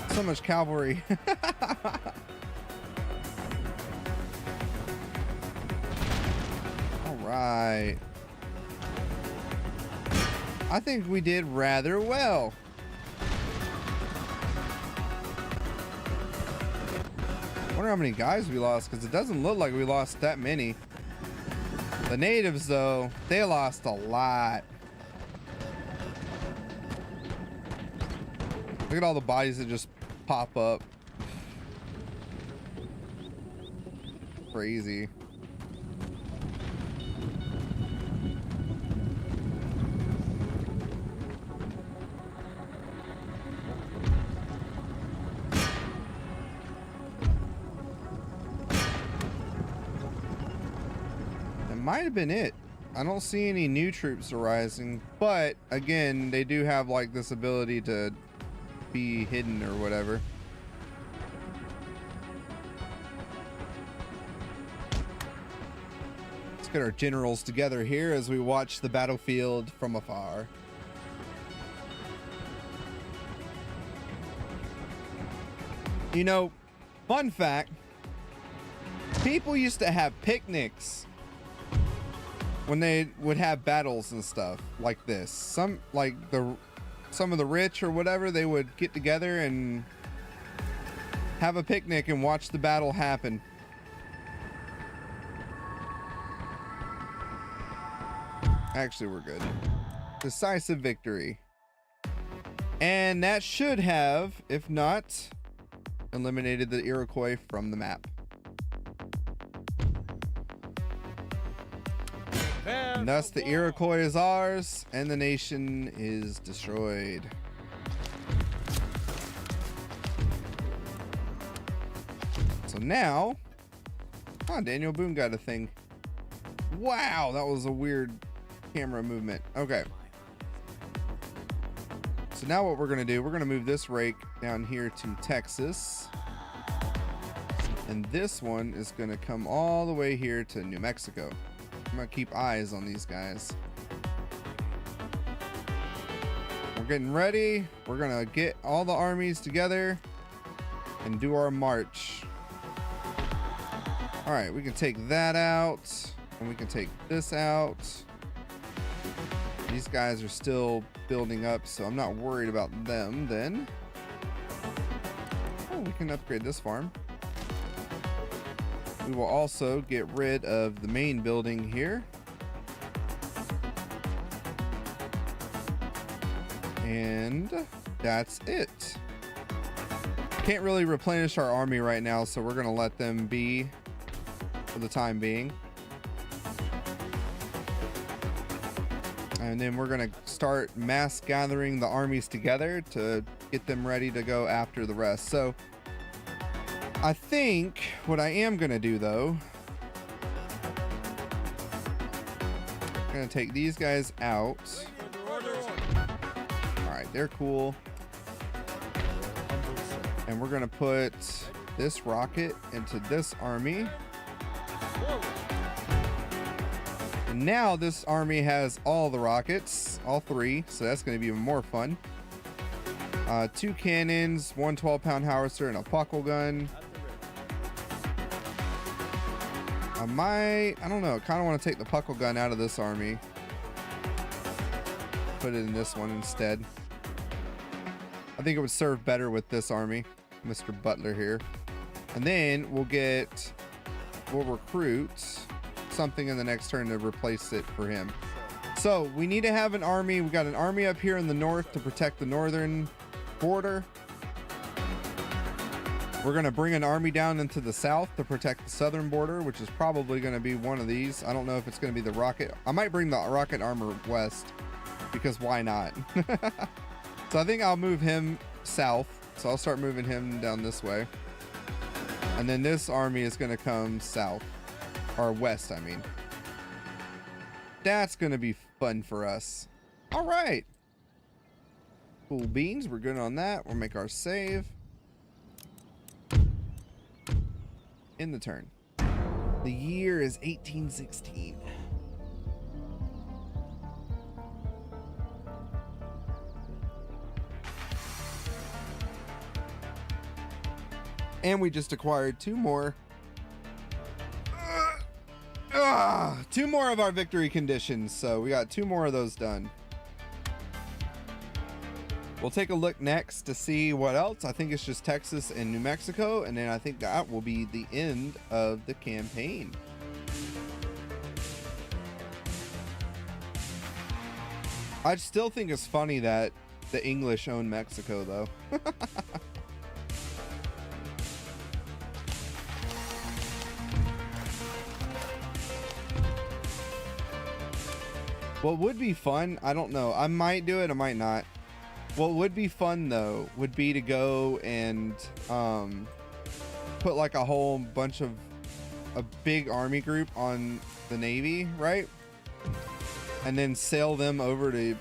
So much cavalry. All right. I think we did rather well. I wonder how many guys we lost, because it doesn't look like we lost that many. The natives, though, they lost a lot. Look at all the bodies that just pop up. Crazy. That might have been it. I don't see any new troops arising, but again, they do have like this ability to be hidden or whatever. Let's get our generals together here as we watch the battlefield from afar. You know, fun fact, people used to have picnics when they would have battles and stuff like this. Some of the rich or whatever, they would get together and have a picnic and watch the battle happen. Actually, we're good. Decisive victory. And that should have, if not, eliminated the Iroquois from the map. And thus the Iroquois is ours and the nation is destroyed. So now, Daniel Boone got a thing. Wow, that was a weird camera movement. Okay. So now what we're going to do, we're going to move this rake down here to Texas. And this one is going to come all the way here to New Mexico. I'm gonna keep eyes on these guys. We're getting ready. We're gonna get all the armies together and do our march. All right, we can take that out and we can take this out. These guys are still building up, so I'm not worried about them then. Oh, we can upgrade this farm. We will also get rid of the main building here. And that's it. Can't really replenish our army right now, so we're going to let them be for the time being. And then we're going to start mass gathering the armies together to get them ready to go after the rest. So I think what I am going to do, though, I'm going to take these guys out. All right, they're cool. And we're going to put this rocket into this army. And now this army has all the rockets, all three, so that's going to be even more fun. 2 cannons, 1 12-pound howitzer, and a puckle gun. I don't know. I kind of want to take the puckle gun out of this army. Put it in this one instead. I think it would serve better with this army, Mr. Butler here. And then we'll recruit something in the next turn to replace it for him. So we need to have an army. We got an army up here in the north to protect the northern border. We're going to bring an army down into the south to protect the southern border, which is probably going to be one of these. I don't know if it's going to be the rocket. I might bring the rocket armor west because why not? So I think I'll move him south. So I'll start moving him down this way. And then this army is going to come south or west, I mean. That's going to be fun for us. All right. Cool beans. We're good on that. We'll make our save. In the turn. The year is 1816. And we just acquired two more of our victory conditions. So we got two more of those done. We'll take a look next to see what else. I think it's just Texas and New Mexico. And then I think that will be the end of the campaign. I still think it's funny that the English own Mexico, though. What would be fun, I don't know. I might do it, I might not. What would be fun though would be to go and put like a whole bunch of a big army group on the Navy, right? And then sail them over to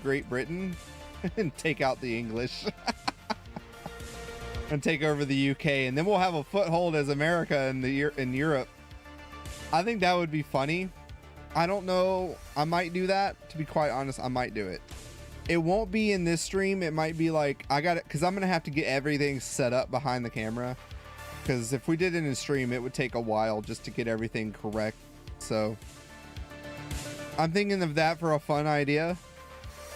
Great Britain and take out the English. And take over the UK, and then we'll have a foothold as America in Europe. I think that would be funny. I don't know. I might do that. To be quite honest, I might do it. It won't be in this stream. It might be like, I got it, because I'm going to have to get everything set up behind the camera. Because if we did it in a stream, it would take a while just to get everything correct. So I'm thinking of that for a fun idea.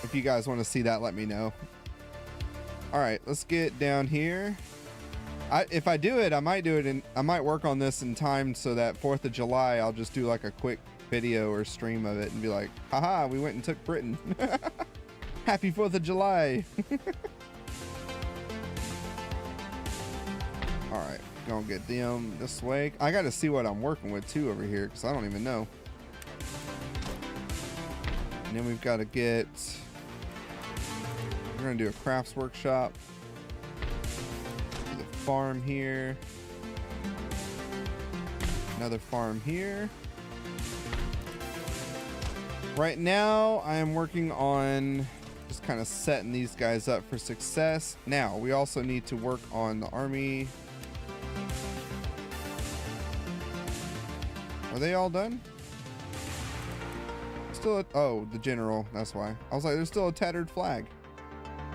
If you guys want to see that, let me know. All right, let's get down here. If I do it, I might do it, and I might work on this in time so that 4th of July, I'll just do like a quick video or stream of it and be like, haha, we went and took Britain. Happy 4th of July. All right, gonna get them this way. I got to see what I'm working with too over here because I don't even know. And then we've got to get, we're gonna do a crafts workshop. The farm here. Another farm here. Right now, I am working on just kind of setting these guys up for success. Now, we also need to work on the army. Are they all done? Still, oh, the general. That's why. I was like, there's still a tattered flag.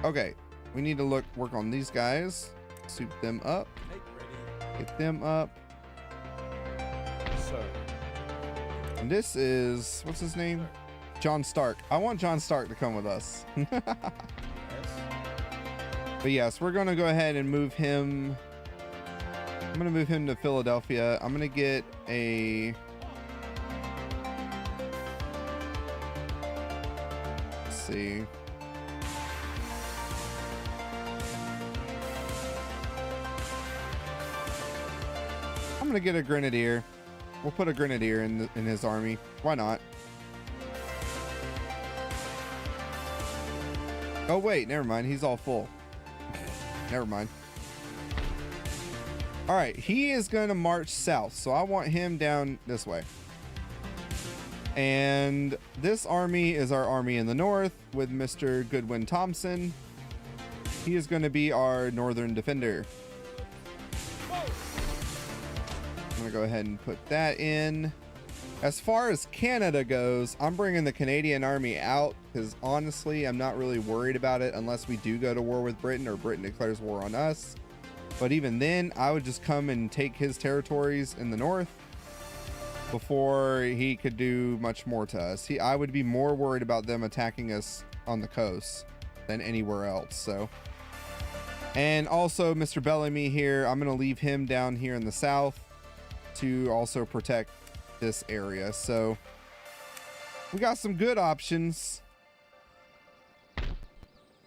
Okay, we need to work on these guys. Soup them up. Get them up. Sir. And this is, what's his name? John Stark. I want John Stark to come with us. Yes. But yes, we're going to go ahead and move him. I'm going to move him to Philadelphia. I'm going to get a... Let's see. I'm going to get a grenadier. We'll put a grenadier in his army. Why not? Oh wait, never mind. He's all full. Never mind. All right, he is going to march south, so I want him down this way. And this army is our army in the north with Mr. Goodwin Thompson. He is going to be our northern defender. I'm going to go ahead and put that in. As far as Canada goes, I'm bringing the Canadian army out because honestly, I'm not really worried about it unless we do go to war with Britain or Britain declares war on us. But even then, I would just come and take his territories in the north. before he could do much more to us. I would be more worried about them attacking us on the coast than anywhere else. So, and also Mr. Bellamy here, I'm going to leave him down here in the south to also protect this area. So we got some good options,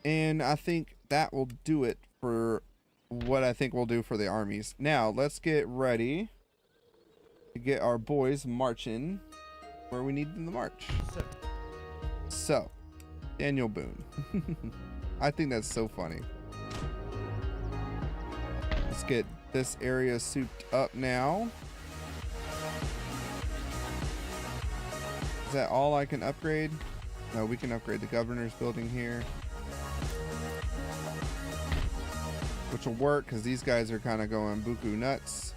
and I think that will do it for what I think we'll do for the armies. Now let's get ready to get our boys marching where we need them to march. So Daniel Boone. I think that's so funny. Let's get this area souped up now. Is that all I can upgrade? No, we can upgrade the governor's building here, which will work because these guys are kind of going buku nuts.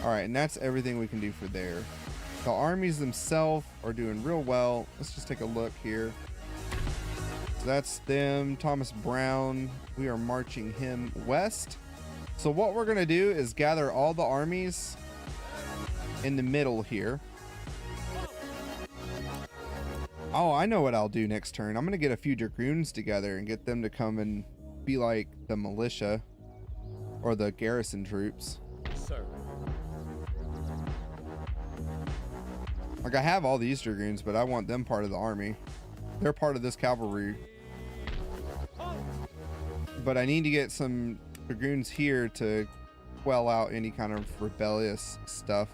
All right, and that's everything we can do for there. The armies themselves are doing real well. Let's just take a look here. So that's them. Thomas Brown, we are marching him west. So what we're gonna do is gather all the armies in the middle here. Oh, I know what I'll do next turn. I'm gonna get a few dragoons together and get them to come and be like the militia or the garrison troops. Sir. Like, I have all these dragoons, but I want them part of the army. They're part of this cavalry. But I need to get some dragoons here to quell out any kind of rebellious stuff.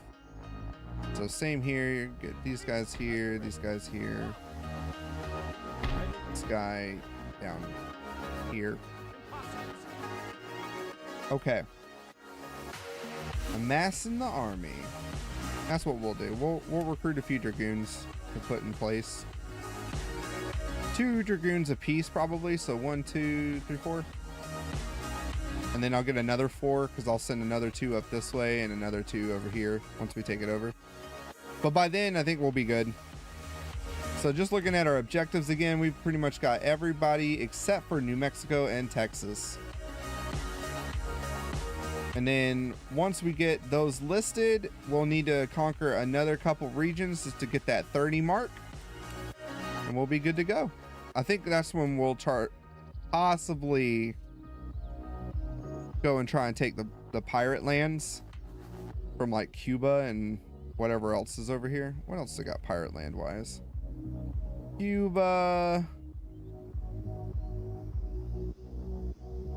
So same here, get these guys here, this guy down here. Okay. Amassing the army. That's what we'll do. We'll recruit a few dragoons to put in place. 2 dragoons apiece probably. So 1, 2, 3, 4. And then I'll get another 4 because I'll send another 2 up this way and another 2 over here once we take it over. But by then I think we'll be good. So just looking at our objectives again, we've pretty much got everybody except for New Mexico and Texas. And then once we get those listed, we'll need to conquer another couple regions just to get that 30 mark. And we'll be good to go. I think that's when we'll possibly go and try and take the pirate lands from like Cuba and whatever else is over here. What else they got pirate land wise? Cuba.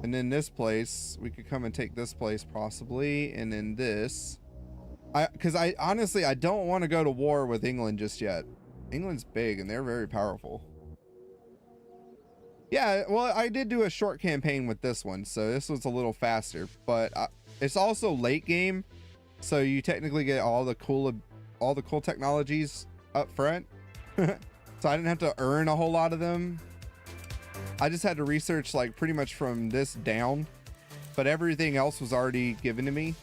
And then this place, we could come and take this place possibly. And then this, because I honestly, I don't want to go to war with England just yet. England's big and they're very powerful. Yeah, well, I did do a short campaign with this one, so this was a little faster, but it's also late game. So you technically get all the cool technologies up front. So I didn't have to earn a whole lot of them. I just had to research like pretty much from this down, but everything else was already given to me.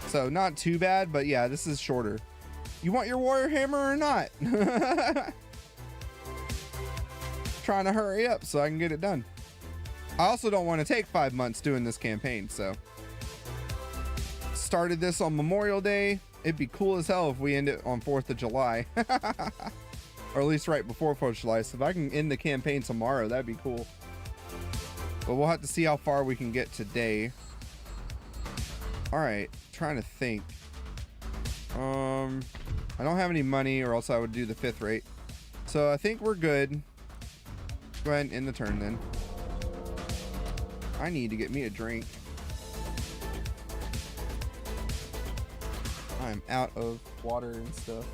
So not too bad, but yeah, this is shorter. You want your warrior hammer or not? Trying to hurry up so I can get it done. I also don't want to take 5 months doing this campaign, so started this on Memorial Day. It'd be cool as hell if we end it on 4th of July. Or at least right before 4th of July. So if I can end the campaign tomorrow, that'd be cool. But we'll have to see how far we can get today. All right, trying to think. I don't have any money or else I would do the 5th rate. So I think we're good. Go ahead and end the turn then. I need to get me a drink. I'm out of water and stuff.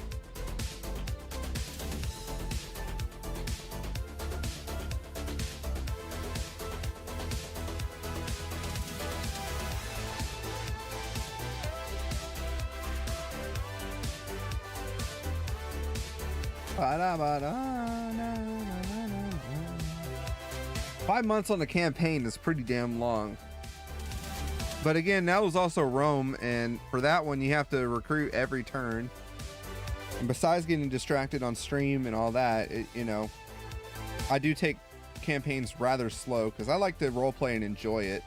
Ba-da-ba-da, 5 months on the campaign is pretty damn long. But again, that was also Rome, and for that one you have to recruit every turn. And besides getting distracted on stream and all that, you know, I do take campaigns rather slow because I like to roleplay and enjoy it.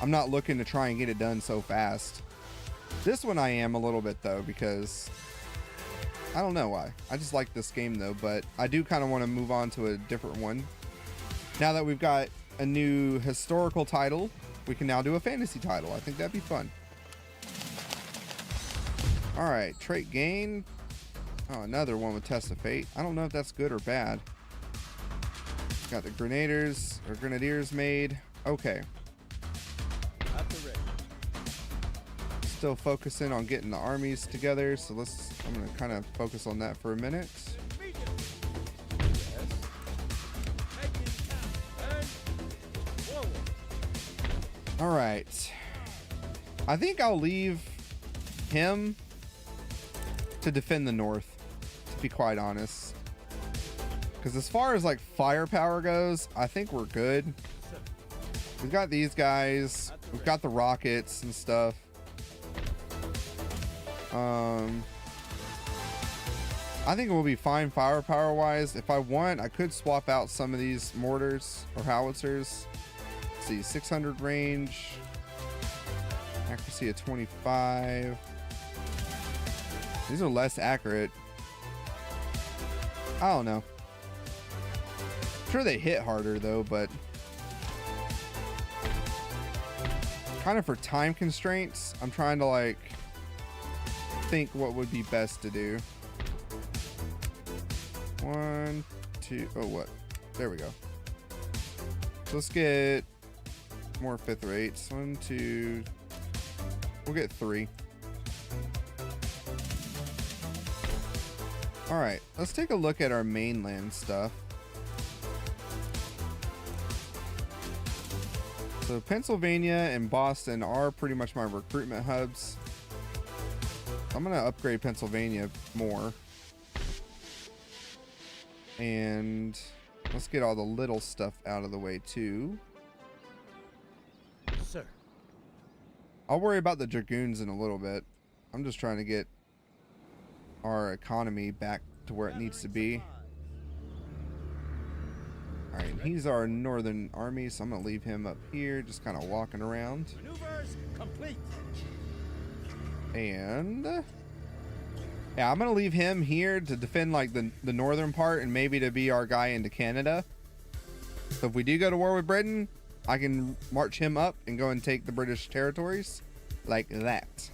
I'm not looking to try and get it done so fast. This one I am a little bit though, because I don't know why. I just like this game though, but I do kind of want to move on to a different one. Now that we've got a new historical title, we can now do a fantasy title. I think that'd be fun. All right, trait gain. Oh, another one with Test of Fate. I don't know if that's good or bad. Got the grenadiers made. Okay. Still focusing on getting the armies together, so I'm gonna kind of focus on that for a minute. All right. I think I'll leave him to defend the north, to be quite honest. Because as far as like firepower goes, I think we're good. We've got these guys. We've got the rockets and stuff. I think we'll be fine firepower wise. If I want, I could swap out some of these mortars or howitzers. Let's see, 600 range, accuracy of 25. These are less accurate. I don't know. I'm sure they hit harder though, but kind of for time constraints, I'm trying to like think what would be best to do. 1, 2, oh what? There we go. So let's get more 5th rates. 1, 2, we'll get 3. All right, let's take a look at our mainland stuff. So Pennsylvania and Boston are pretty much my recruitment hubs. I'm gonna upgrade Pennsylvania more. And let's get all the little stuff out of the way too. Sir. I'll worry about the dragoons in a little bit. I'm just trying to get our economy back to where it needs to be. All right, he's our northern army, so I'm gonna leave him up here, just kind of walking around. Maneuvers complete. And yeah, I'm gonna leave him here to defend like the northern part, and maybe to be our guy into Canada. So if we do go to war with Britain, I can march him up and go and take the British territories like that.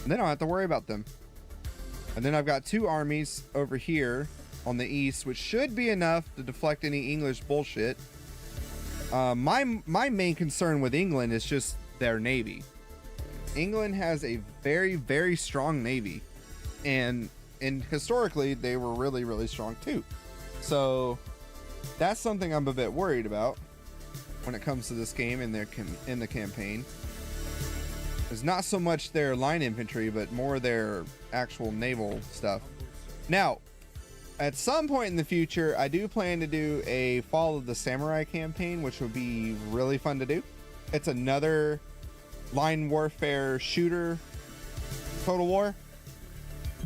And then I don't have to worry about them. And then I've got 2 armies over here on the east, which should be enough to deflect any English bullshit. My main concern with England is just their navy. England has a very, very strong navy, and historically they were really, really strong too. So that's something I'm a bit worried about when it comes to this game in the campaign. It's not so much their line infantry, but more their actual naval stuff. Now, at some point in the future, I do plan to do a Fall of the Samurai campaign, which would be really fun to do. It's another line warfare shooter, Total War,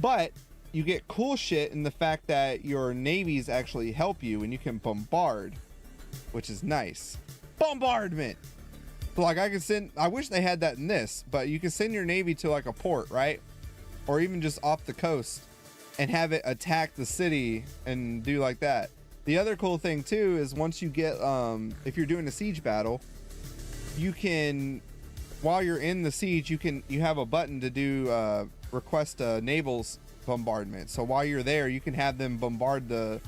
but you get cool shit in the fact that your navies actually help you and you can bombard, which is nice. Bombardment. So like I wish they had that in this, but you can send your navy to like a port, right? Or even just off the coast and have it attack the city and do like that. The other cool thing too is once you get, if you're doing a siege battle, you can, while you're in the siege, you have a button to do request a naval's bombardment. So while you're there, you can have them bombard the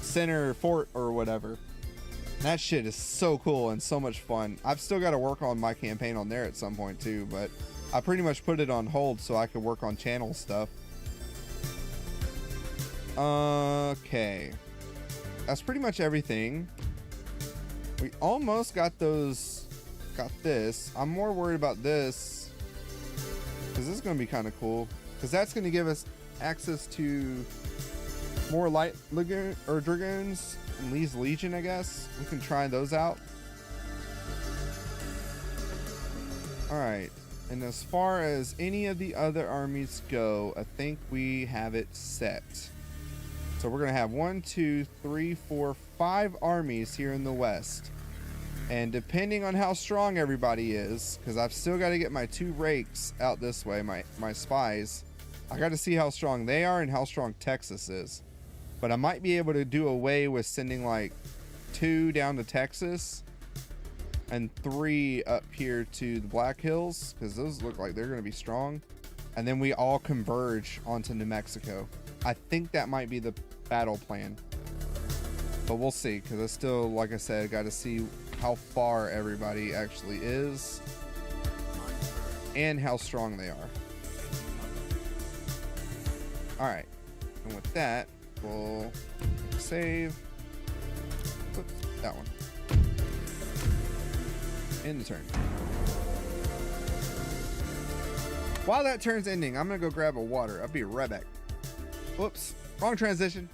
center fort or whatever. That shit is so cool and so much fun. I've still got to work on my campaign on there at some point too, but I pretty much put it on hold so I could work on channel stuff. Okay, that's pretty much everything. We almost got this. I'm more worried about this because this is going to be kind of cool, because that's going to give us access to more light lagoon or dragoons and Lee's Legion. I guess we can try those out. All right, and as far as any of the other armies go, I think we have it set. So we're gonna have 1, 2, 3, 4, 5 armies here in the west. And depending on how strong everybody is, because I've still got to get my 2 rakes out this way, my spies. I got to see how strong they are and how strong Texas is. But I might be able to do away with sending like 2 down to Texas and 3 up here to the Black Hills, because those look like they're going to be strong. And then we all converge onto New Mexico. I think that might be the battle plan. But we'll see, because I still, like I said, got to see how far everybody actually is and how strong they are. Alright, and with that, we'll save. Oops, that one. End the turn. While that turn's ending, I'm gonna go grab a water. I'll be right back. Whoops, wrong transition.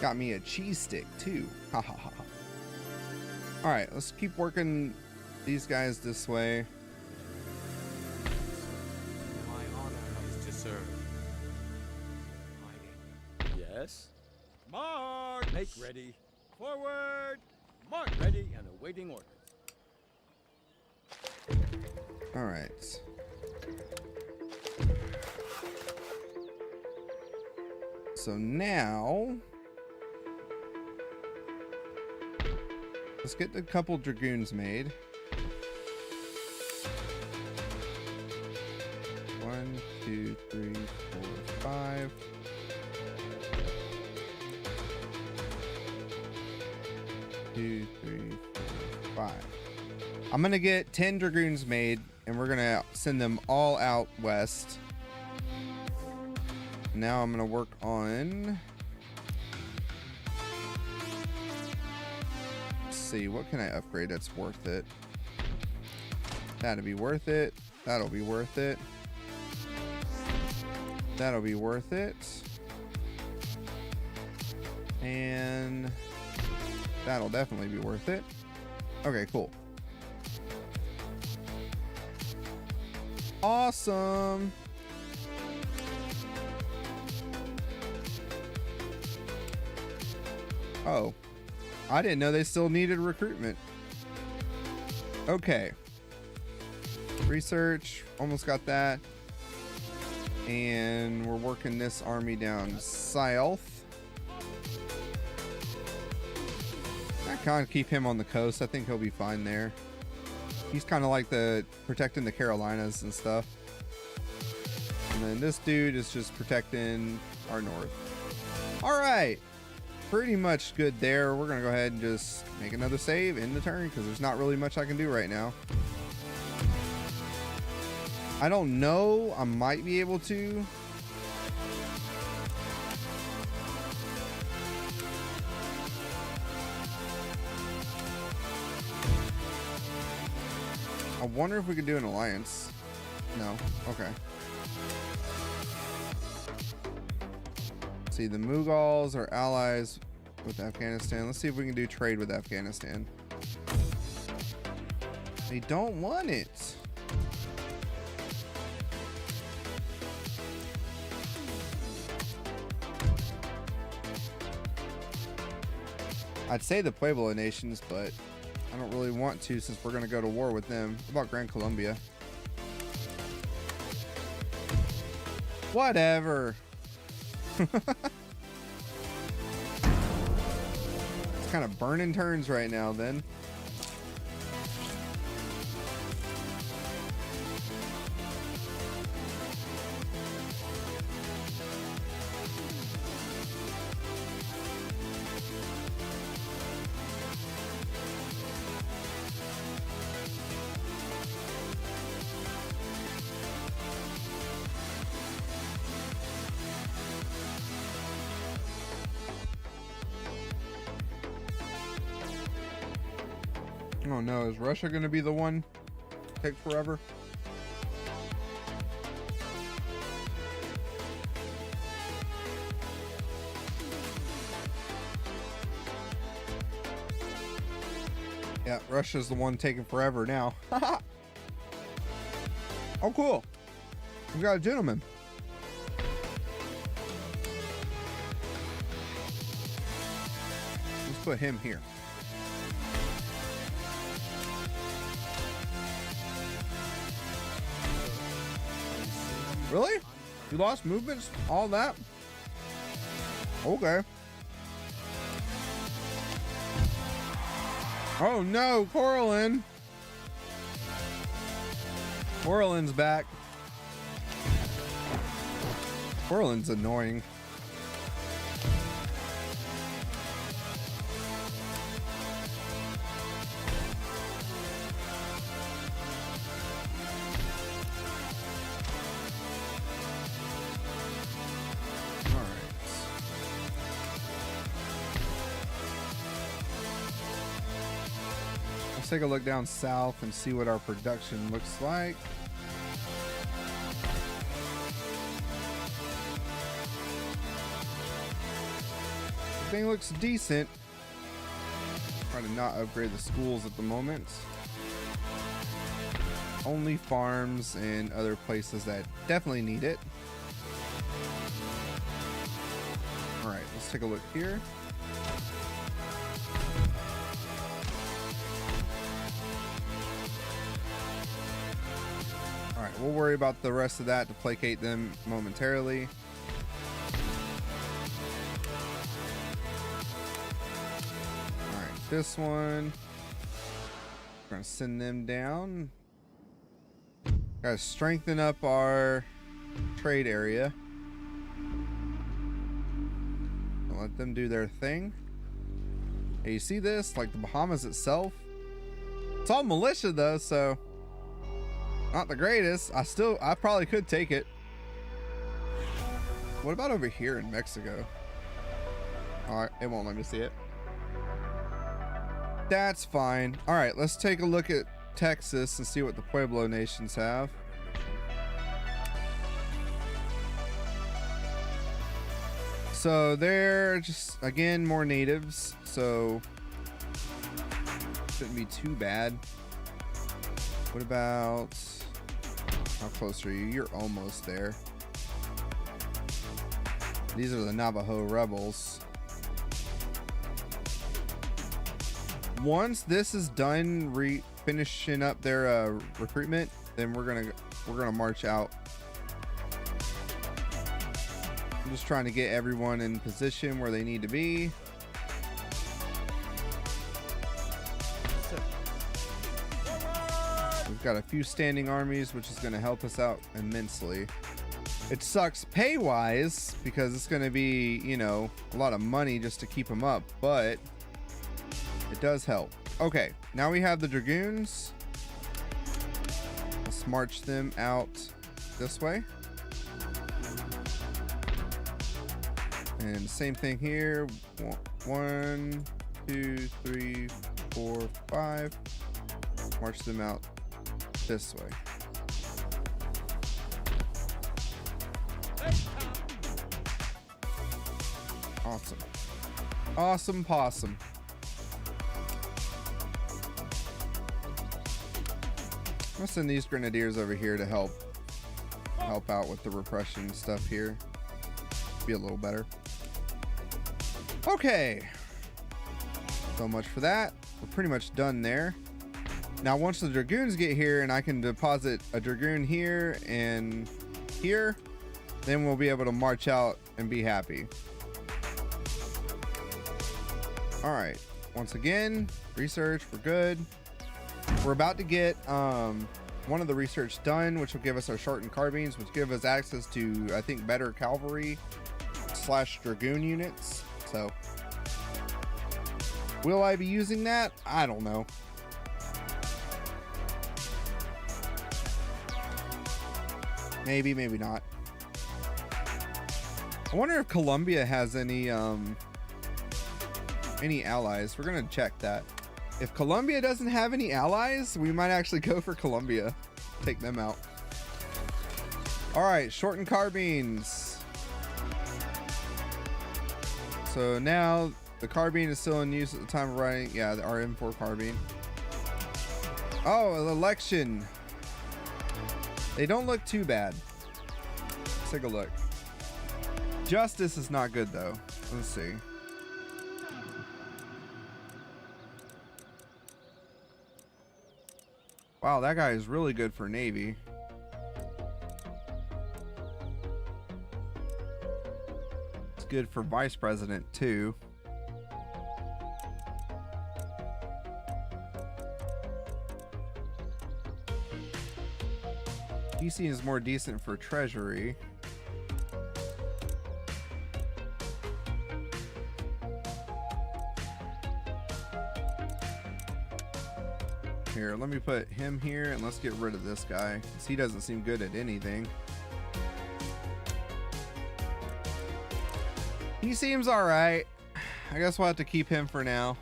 Got me a cheese stick too. Ha ha ha. All right, let's keep working these guys this way. My honor is to serve. Yes? March! Make ready. Forward! Mark ready and awaiting orders. All right. So now let's get a couple dragoons made. 1, 2, 3, 4, 5. Two, 3, 4, 5. I'm gonna get 10 dragoons made, and we're gonna send them all out west. Now I'm gonna work on. Let's see, what can I upgrade that's worth it? That'll be worth it. That'll be worth it. That'll be worth it. And that'll definitely be worth it. Okay, cool. Awesome. Oh, I didn't know they still needed recruitment. Okay. Research, almost got that. And we're working this army down south. I kind of keep him on the coast. I think he'll be fine there. He's kind of like the protecting the Carolinas and stuff. And then this dude is just protecting our north. All right. Pretty much good there. We're going to go ahead and just make another save in the turn because there's not really much I can do right now. I don't know. I might be able to. I wonder if we could do an alliance. No. Okay. See, the Mughals are allies with Afghanistan. Let's see if we can do trade with Afghanistan. They don't want it. I'd say the Pueblo nations, but I don't really want to since we're going to go to war with them. What about Gran Colombia? Whatever. It's kind of burning turns right now then. Oh no, is Russia going to be the one? Take forever? Yeah, Russia's the one taking forever now. Oh, cool. We got a gentleman. Let's put him here. Really? You lost movements? All that? Okay. Oh no, Coraline. Coraline's back. Coraline's annoying. Let's take a look down south and see what our production looks like. Everything looks decent. Try to not upgrade the schools at the moment. Only farms and other places that definitely need it. All right, let's take a look here. We'll worry about the rest of that to placate them momentarily. All right, this one. We're gonna send them down. Gotta strengthen up our trade area. Let them do their thing. Hey, you see this? Like the Bahamas itself. It's all militia though, so not the greatest. I probably could take it. What about over here in Mexico? All right, it won't let me see it. That's fine. All right, let's take a look at Texas and see what the Pueblo nations have. So they're just, again, more natives, so shouldn't be too bad. What about, how close are you? You're almost there. These are the Navajo rebels. Once this is done finishing up their recruitment, then we're gonna march out. I'm just trying to get everyone in position where they need to be. We've got a few standing armies, which is going to help us out immensely. It sucks pay-wise because it's going to be, you know, a lot of money just to keep them up, but it does help. Okay, now we have the Dragoons. Let's march them out this way. And same thing here. 1, 2, 3, 4, 5. March them out this way. Awesome. Awesome possum. I'm gonna send these grenadiers over here to help out with the repression stuff here. Be a little better. Okay. So much for that. We're pretty much done there. Now, once the Dragoons get here and I can deposit a Dragoon here and here, then we'll be able to march out and be happy. All right. Once again, research, we're good. We're about to get one of the research done, which will give us our shortened carbines, which give us access to, I think, better cavalry / Dragoon units. So will I be using that? I don't know. Maybe, maybe not. I wonder if Colombia has any allies. We're gonna check that. If Colombia doesn't have any allies, we might actually go for Colombia. Take them out. All right, shortened carbines. So now the carbine is still in use at the time of writing. Yeah, the RM4 carbine. Oh, an election. They don't look too bad. Let's take a look. Justice is not good though. Let's see. Wow, that guy is really good for Navy. It's good for Vice President too. DC is more decent for Treasury. Here, let me put him here and let's get rid of this guy, because he doesn't seem good at anything. He seems all right. I guess we'll have to keep him for now.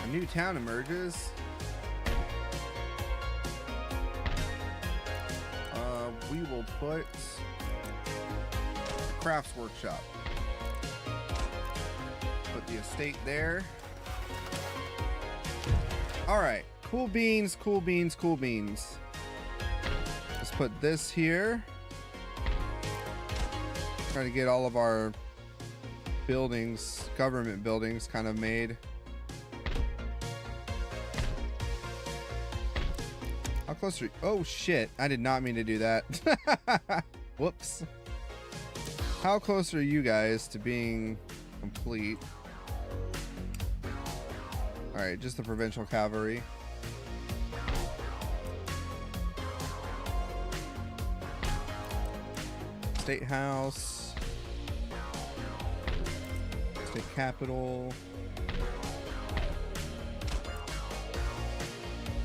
A new town emerges. We will put crafts workshop. Put the estate there. All right, cool beans, cool beans, cool beans. Let's put this here. Try to get all of our buildings, government buildings, kind of made. How close are you? Oh shit, I did not mean to do that. Whoops. How close are you guys to being complete? All right, just the provincial cavalry. State House. State Capitol.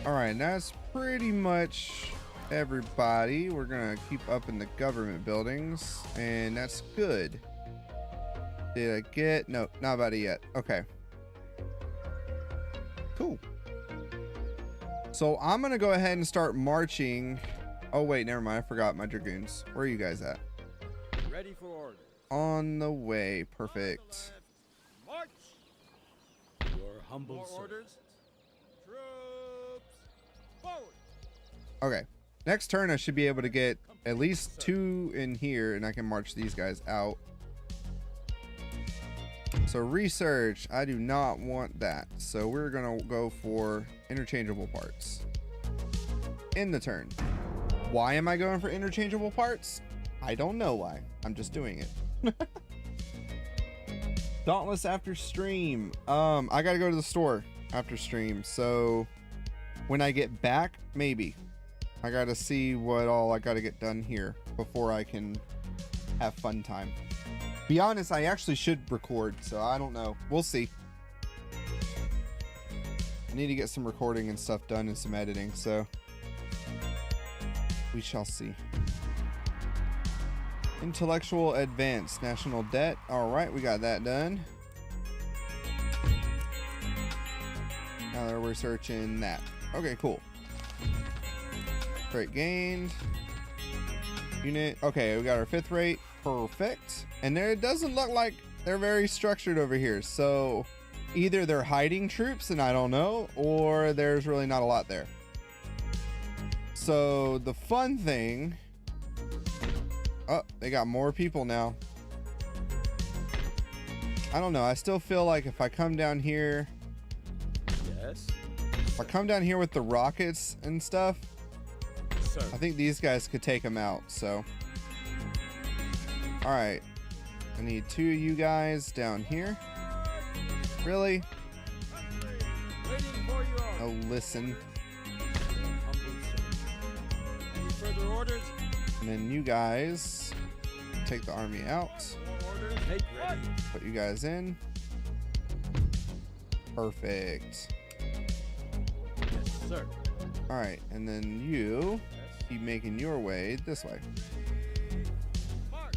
All right, that's pretty much everybody. We're gonna keep up in the government buildings, and that's good. Did I get? No, not about it yet. Okay, cool. So I'm gonna go ahead and start marching. Oh wait, never mind, I forgot my dragoons. Where are you guys at? Ready for order. On the way. Perfect. March! Your humble More servant. orders. Troops forward! Okay, next turn I should be able to get at least 2 in here, and I can march these guys out. So research, I do not want that, so we're gonna go for interchangeable parts in the turn. Why am I going for interchangeable parts? I don't know why. I'm just doing it. Dauntless after stream. I gotta go to the store after stream, so when I get back, maybe. I gotta see what all I gotta get done here before I can have fun time. Be honest, I actually should record, so I don't know. We'll see. I need to get some recording and stuff done and some editing, so we shall see. Intellectual advance, national debt. All right, we got that done. Now they're researching that. Okay, cool. Rate gained. Unit. Okay, we got our 5th rate. Perfect. And there, it doesn't look like they're very structured over here. So either they're hiding troops and I don't know, or there's really not a lot there. So the fun thing, oh, they got more people now. I don't know. I still feel like if I come down here, Yes. if I come down here with the rockets and stuff, Sir. I think these guys could take them out. So, all right, I need 2 of you guys down here. Really? Waiting for your Oh, orders. listen. Humble servant. Any further orders? And then you guys take the army out. More orders? Make ready. Put you guys in. Perfect. Yes, sir. All right, and then you Yes. keep making your way this way. March.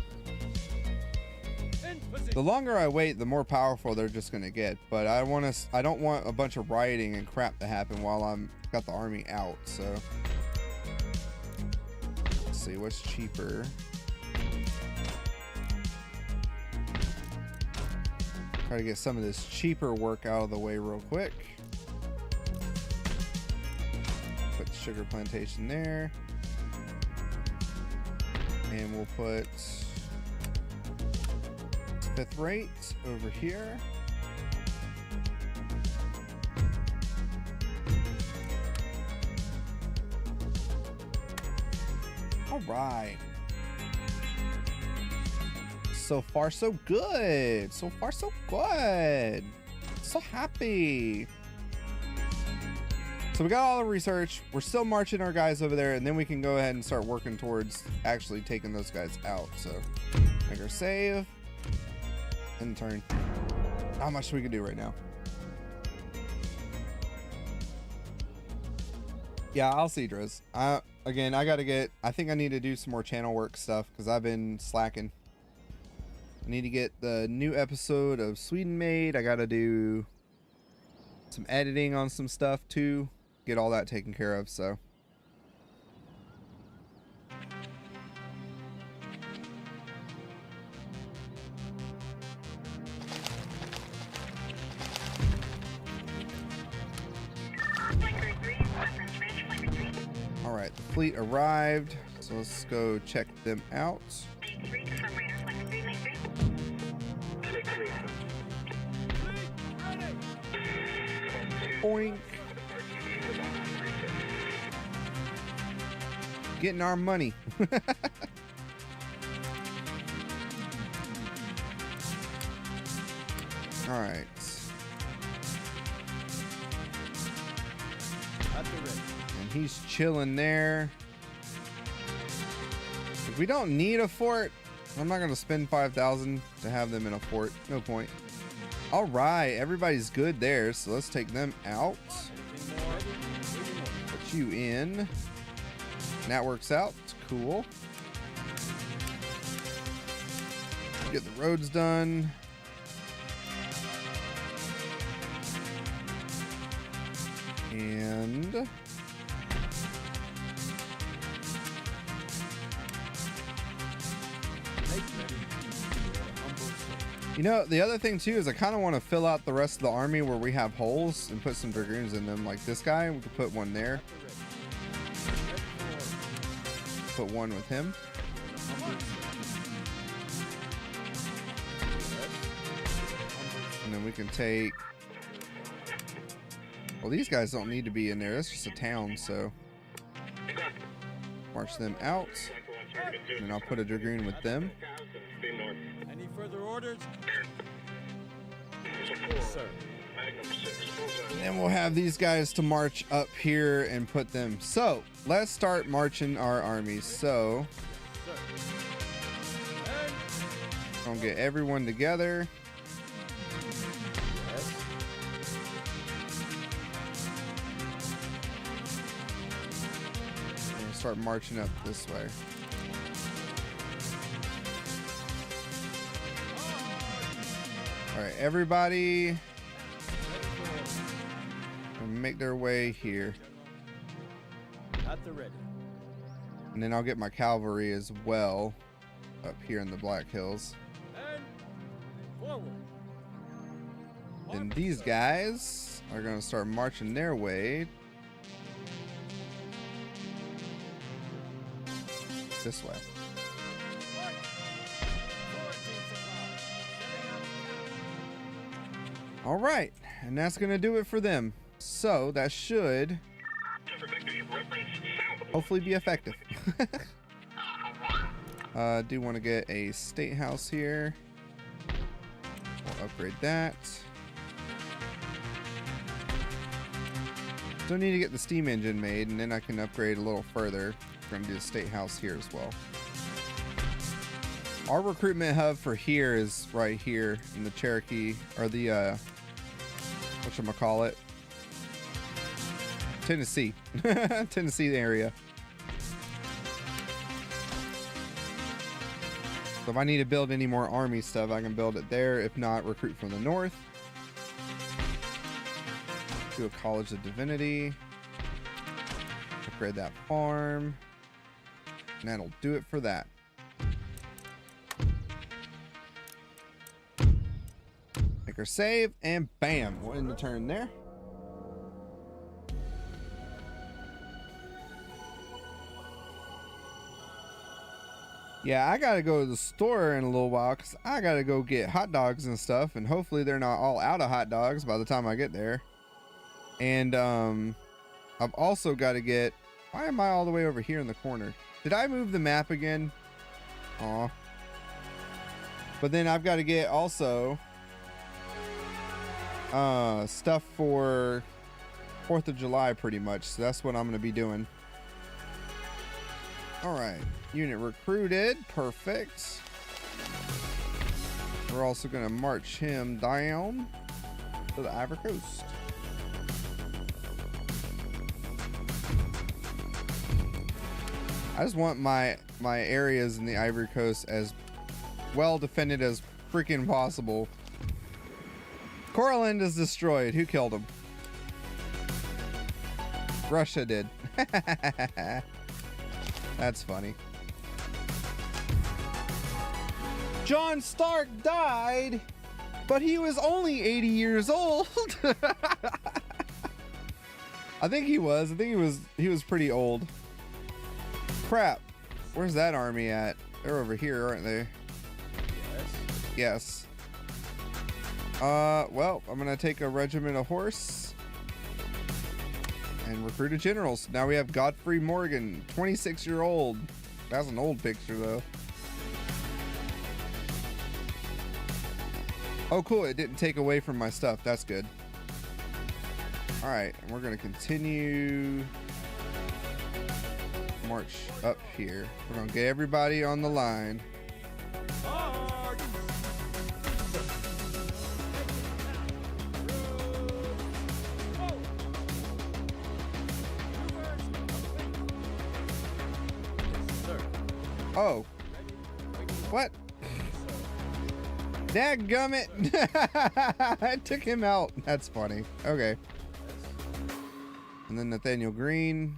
In position. The longer I wait, the more powerful they're just gonna get. But I don't want a bunch of rioting and crap to happen while I'm got the army out. So let's see what's cheaper. Try to get some of this cheaper work out of the way real quick. Put the sugar plantation there, and we'll put 5th rate over here. All right. So far, so good. So far, so good. So happy. So we got all the research. We're still marching our guys over there, and then we can go ahead and start working towards actually taking those guys out. So make our save and turn. How much we can do right now? Yeah, I'll see, Driz. Again, I think I need to do some more channel work stuff because I've been slacking. I need to get the new episode of Sweden made. I got to do some editing on some stuff too. Get all that taken care of, so. All right, the fleet arrived, so let's go check them out. Boink. Getting our money. All right. At the ready. And he's chilling there. If we don't need a fort, I'm not going to spend 5,000 to have them in a fort. No point. All right, everybody's good there, so let's take them out. Anything more? Waiting order. Put you in. And that works out. It's cool. Get the roads done. And Make ready. Your humble servant. you know, the other thing too is I kind of want to fill out the rest of the army where we have holes and put some dragoons in them. Like this guy, we could put one there. At the ready. Ready for order. Put one with him. Humble servant. Yes. Humble And then we can take. Well, these guys don't need to be in there. That's just a town, so. March them out. And I'll put a dragoon with them. Any further orders? Sir. And then we'll have these guys to march up here and put them. So, let's start marching our armies. So, And I'll get everyone together. Yes. And we'll start marching up this way. Alright, everybody make their way here. At the ready. And then I'll get my cavalry as well up here in the Black Hills. and forward. Then these guys are going to start marching their way this way. March. Forward, team supply. Setting up. All right, and that's gonna do it for them. So that should hopefully be effective. Do want to get a state house here. We'll upgrade that. Still need to get the steam engine made, and then I can upgrade a little further. We're gonna do the state house here as well. Our recruitment hub for here is right here in the Cherokee, or the whatchamacallit, Tennessee. Tennessee area. So if I need to build any more army stuff, I can build it there. If not, recruit from the north. Do a College of Divinity. Upgrade that farm. And that'll do it for that. Make our save, and bam, we'll end the turn there. Yeah, I gotta go to the store in a little while because I gotta go get hot dogs and stuff, and hopefully they're not all out of hot dogs by the time I get there. And I've also got to get, why am I all the way over here in the corner? Did I move the map again? Aw. But then I've got to get also stuff for 4th of July pretty much, so that's what I'm going to be doing. All right, unit recruited, perfect. We're also going to march him down to the Ivory Coast. I just want my areas in the Ivory Coast as well defended as freaking possible. Coraland is destroyed. Who killed him? Russia did. That's funny. John Stark died, but he was only 80 years old. I think he was pretty old. Crap. Where's that army at? They're over here, aren't they? Yes. Well, I'm gonna take a regiment of horse and recruit a general. So now we have Godfrey Morgan, 26-year-old. That's an old picture though. Oh cool, it didn't take away from my stuff. That's good. All right, and we're gonna continue march up here. We're gonna get everybody on the line. March. Oh. What? Dadgummit. I took him out. That's funny. Okay. And then Nathaniel Green.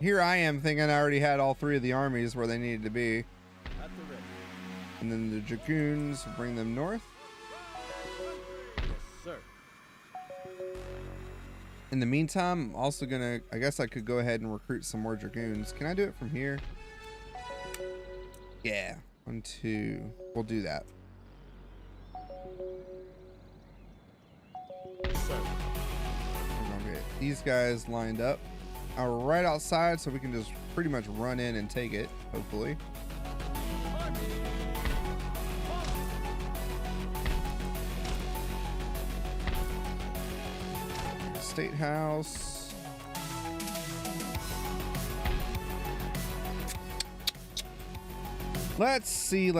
Here I am thinking I already had all three of the armies where they needed to be. And then the Dragoons, bring them north. Yes, sir. In the meantime, I'm also gonna, I guess I could go ahead and recruit some more Dragoons. Can I do it from here? Yeah. 1, 2. We'll do that. Sir. We're gonna get these guys lined up right outside so we can just pretty much run in and take it, hopefully. State house. Let's see.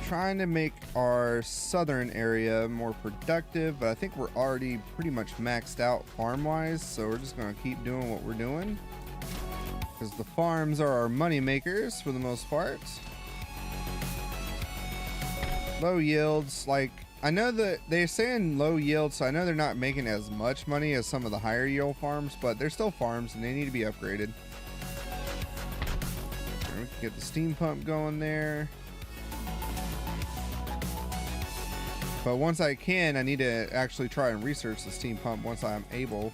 Trying to make our southern area more productive, but I think we're already pretty much maxed out farm-wise, so we're just gonna keep doing what we're doing because the farms are our money makers for the most part. Low yields, like I know that they're saying low yield, so I know they're not making as much money as some of the higher yield farms, but they're still farms and they need to be upgraded. We can get the steam pump going there. But once I can, I need to actually try and research the steam pump once I'm able.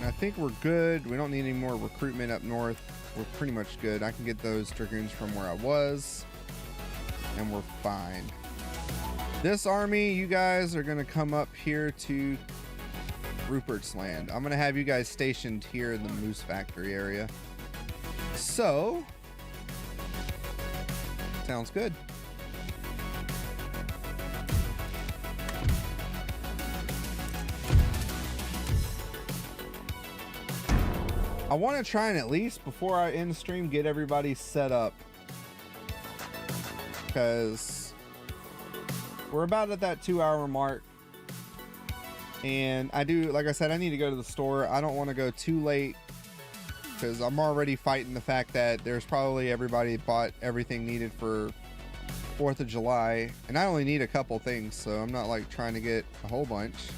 And I think we're good. We don't need any more recruitment up north. We're pretty much good. I can get those dragoons from where I was, and we're fine. This army, you guys are gonna come up here to Rupert's Land. I'm gonna have you guys stationed here in the Moose Factory area. So, sounds good. I want to try and at least before I end the stream get everybody set up, because we're about at that 2-hour mark, and I do, like I said, I need to go to the store. I don't want to go too late because I'm already fighting the fact that there's probably everybody bought everything needed for 4th of July, and I only need a couple things, so I'm not like trying to get a whole bunch.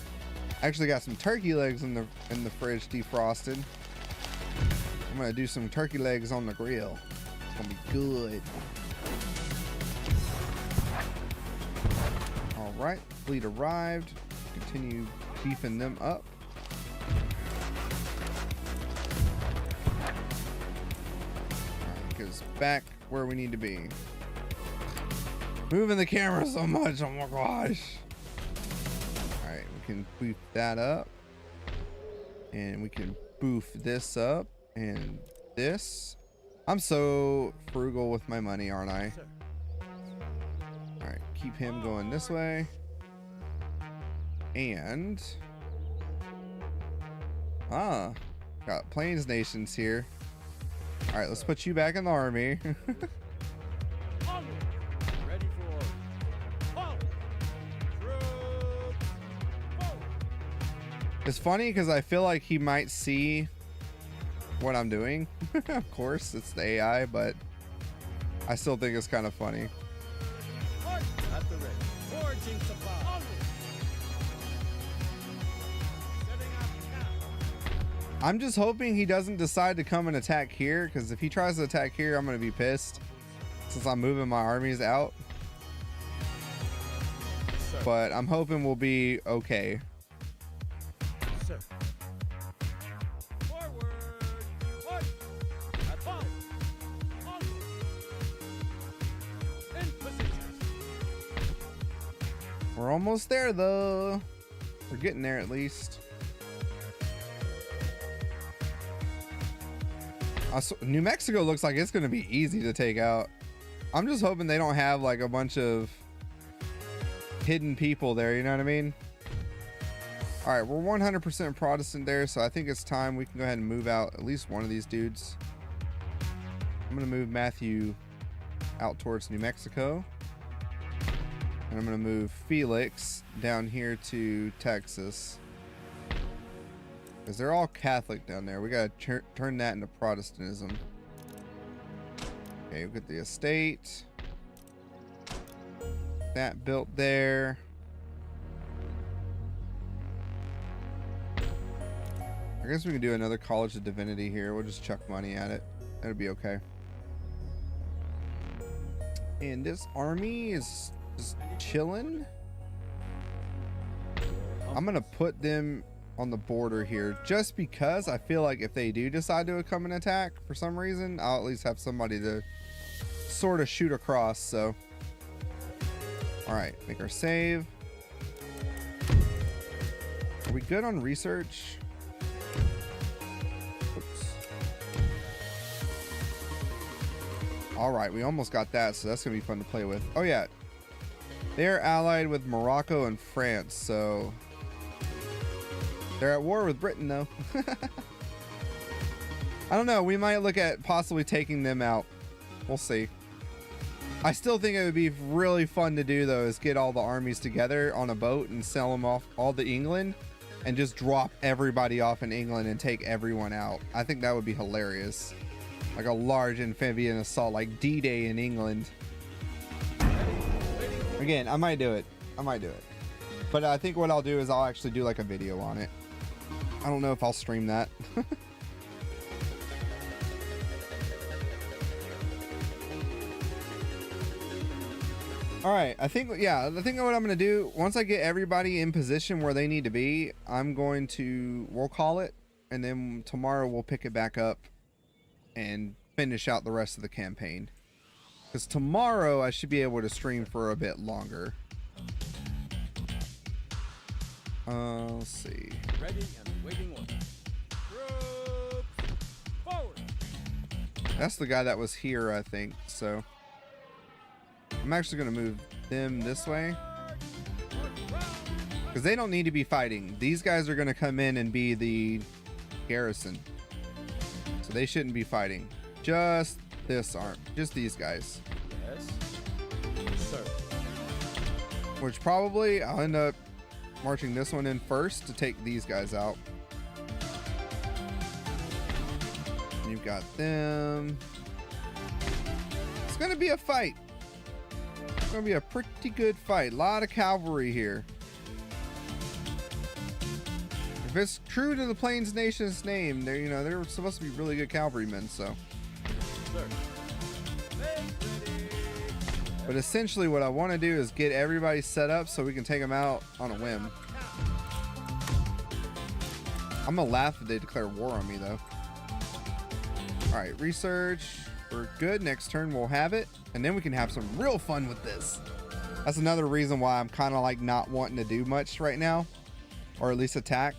I actually got some turkey legs in the fridge defrosted. I'm gonna do some turkey legs on the grill. It's gonna be good. All right, fleet arrived. Continue beefing them up. All right, get us back where we need to be. Moving the camera so much, oh my gosh. All right, we can boof that up, and we can boof this up. And this, I'm so frugal with my money, aren't I? All right, keep him going this way. And got Plains Nations here. All right, let's put you back in the army. Ready for all. Troops. Forward. It's funny because I feel like he might see what I'm doing. Of course, it's the AI, but I still think it's kind of funny. March at the ready. Forging supply. Onward. Setting up now. I'm just hoping he doesn't decide to come and attack here, because if he tries to attack here, I'm going to be pissed since I'm moving my armies out. Sir. But I'm hoping we'll be okay. Sir. Forward. March. At five. Onward. In position. We're almost there though. We're getting there at least. New Mexico looks like it's going to be easy to take out. I'm just hoping they don't have like a bunch of hidden people there, you know what I mean? All right, we're 100% Protestant there, so I think it's time we can go ahead and move out at least one of these dudes. I'm going to move Matthew out towards New Mexico. And I'm going to move Felix down here to Texas. Because they're all Catholic down there. We got to turn that into Protestantism. Okay, we'll get the estate. That built there. I guess we can do another College of Divinity here. We'll just chuck money at it. That'll be okay. And this army is just chilling. I'm gonna put them on the border here just because I feel like if they do decide to come and attack for some reason, I'll at least have somebody to sort of shoot across. So all right, make our save. Are we good on research? Oops. All right, we almost got that, so that's gonna be fun to play with. Oh yeah, they're allied with Morocco and France, so they're at war with Britain though. I don't know, we might look at possibly taking them out. We'll see. I still think it would be really fun to do though, is get all the armies together on a boat and sell them off all to England and just drop everybody off in England and take everyone out. I think that would be hilarious. Like a large amphibian assault, like D-Day in England. Again, I might do it. I might do it. But I think what I'll do is I'll actually do like a video on it. I don't know if I'll stream that. All right, I think what I'm gonna do once I get everybody in position where they need to be, we'll call it. and then tomorrow we'll pick it back up and finish out the rest of the campaign. Because tomorrow I should be able to stream for a bit longer. Let's see. Ready and waiting order. Troops forward. That's the guy that was here, I think. So I'm actually going to move them this way. Because they don't need to be fighting. These guys are going to come in and be the garrison. So they shouldn't be fighting. Just this arm. Just these guys. Yes, sir. Which probably I'll end up marching this one in first to take these guys out. And you've got them. It's going to be a fight. It's going to be a pretty good fight. A lot of cavalry here. If it's true to the Plains Nation's name, they're supposed to be really good cavalrymen, so. Sir. But essentially what I want to do is get everybody set up so we can take them out on a whim. I'm gonna laugh if they declare war on me though. All right, research, we're good. Next turn we'll have it, and then we can have some real fun with this. That's another reason why I'm kind of like not wanting to do much right now, or at least attack.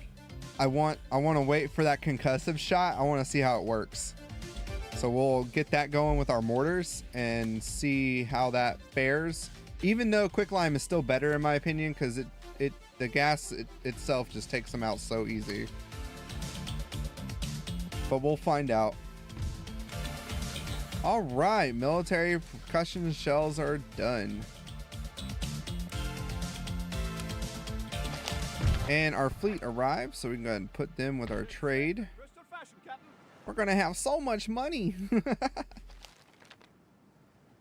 I want to wait for that concussive shot. I want to see how it works. So we'll get that going with our mortars and see how that fares. Even though quicklime is still better in my opinion, because the gas itself just takes them out so easy. But we'll find out. All right, military percussion shells are done. And our fleet arrived, so we can go ahead and put them with our trade. Crystal fashion, Captain. We're gonna have so much money.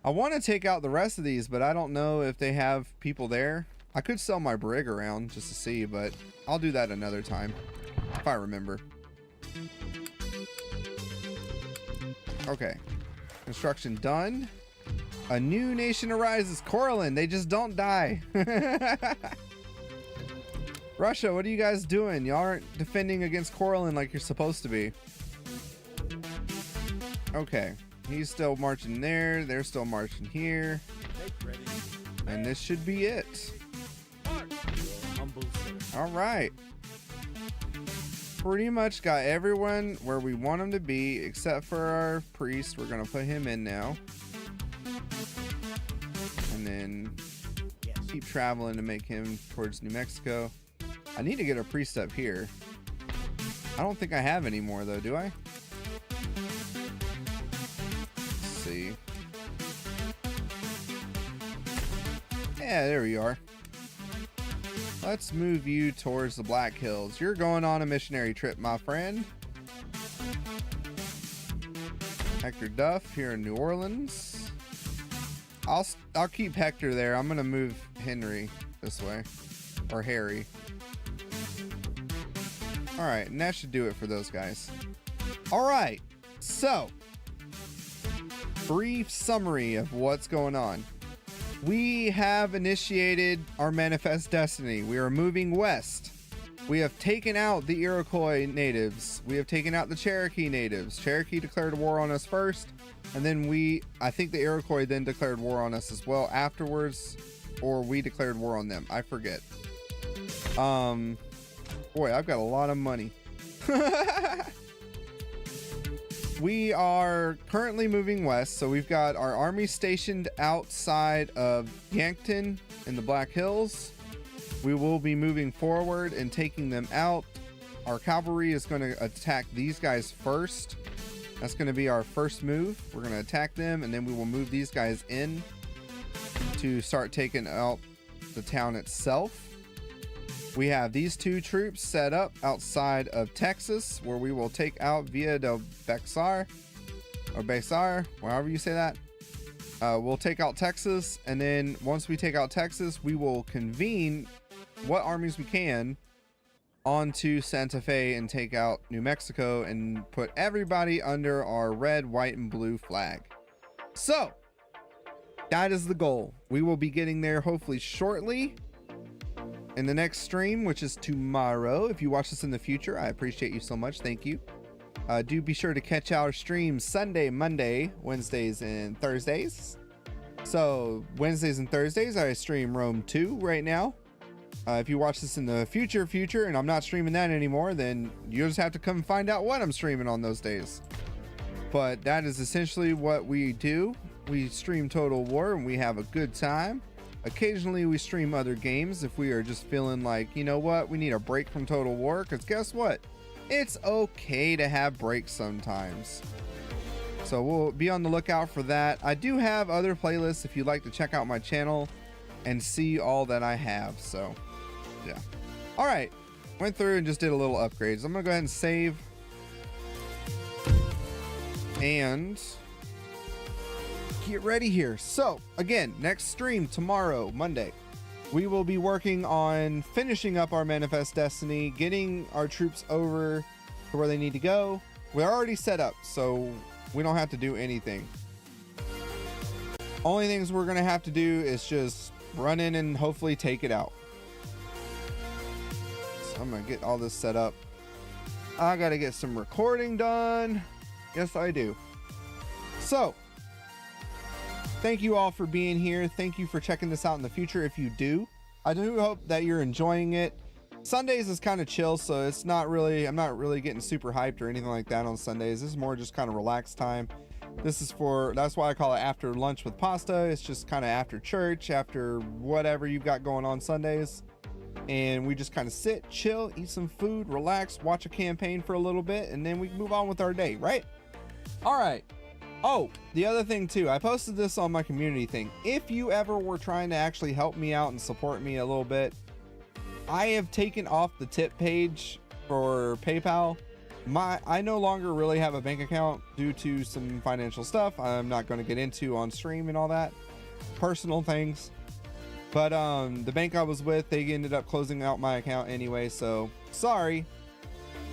I want to take out the rest of these, but I don't know if they have people there. I could sell my brig around just to see, but I'll do that another time if I remember. Okay, construction done. A new nation arises, Corlin. They just don't die. Russia, what are you guys doing? Y'all aren't defending against Corlin like you're supposed to be. Okay, he's still marching there. They're still marching here. Make ready. And this should be it. March. Humble sir. All right. Pretty much got everyone where we want them to be, except for our priest. We're going to put him in now. And then keep traveling to make him towards New Mexico. I need to get a priest up here. I don't think I have any more though, do I? Let's see. Yeah, there we are. Let's move you towards the Black Hills. You're going on a missionary trip, my friend. Hector Duff here in New Orleans. I'll keep Hector there. I'm gonna move Henry this way, or Harry. All right, and that should do it for those guys. All right, so brief summary of what's going on. We have initiated our manifest destiny. We are moving west. We have taken out the Iroquois natives. We have taken out the Cherokee natives. Cherokee declared war on us first, and then I think the Iroquois then declared war on us as well afterwards, or we declared war on them. I forget. Boy, I've got a lot of money. We are currently moving west, so we've got our army stationed outside of Yankton in the Black Hills. We will be moving forward and taking them out. Our cavalry is going to attack these guys first. That's going to be our first move. We're going to attack them, and then we will move these guys in to start taking out the town itself. We have these two troops set up outside of Texas, where we will take out Villa del Bexar, or Besar, however you say that. We'll take out Texas, and then once we take out Texas, we will convene what armies we can onto Santa Fe and take out New Mexico and put everybody under our red, white, and blue flag. So that is the goal. We will be getting there hopefully shortly. in the next stream, which is tomorrow. If you watch this in the future, I appreciate you so much. Thank you. Do be sure to catch our streams Sunday, Monday, Wednesdays, and Thursdays. So Wednesdays and Thursdays, I stream Rome 2 right now. If you watch this in the future, and I'm not streaming that anymore, then you just have to come find out what I'm streaming on those days. But that is essentially what we do. We stream Total War and we have a good time. Occasionally we stream other games if we are just feeling like, you know what, we need a break from Total War, because guess what? It's okay to have breaks sometimes. So we'll be on the lookout for that. I do have other playlists if you'd like to check out my channel and see all that I have. So yeah. All right. Went through and just did a little upgrades. I'm going to go ahead and save. And get ready here. So again, next stream tomorrow, Monday, we will be working on finishing up our Manifest Destiny, getting our troops over to where they need to go. We're already set up, so we don't have to do anything. Only things we're gonna have to do is just run in and hopefully take it out. So I'm gonna get all this set up. I gotta get some recording done. Yes, I do. So thank you all for being here. Thank you for checking this out in the future. If you do, I do hope that you're enjoying it. Sundays is kind of chill, so it's not really, I'm not really getting super hyped or anything like that on Sundays. This is more just kind of relaxed time. This is for, that's why I call it after lunch with pasta. It's just kind of after church, after whatever you've got going on Sundays. And we just kind of sit, chill, eat some food, relax, watch a campaign for a little bit, and then we can move on with our day, right? All right. Oh, the other thing too, I posted this on my community thing. If you ever were trying to actually help me out and support me a little bit, I have taken off the tip page for PayPal. I no longer really have a bank account due to some financial stuff I'm not going to get into on stream and all that. Personal things. But the bank I was with, they ended up closing out my account anyway, so sorry.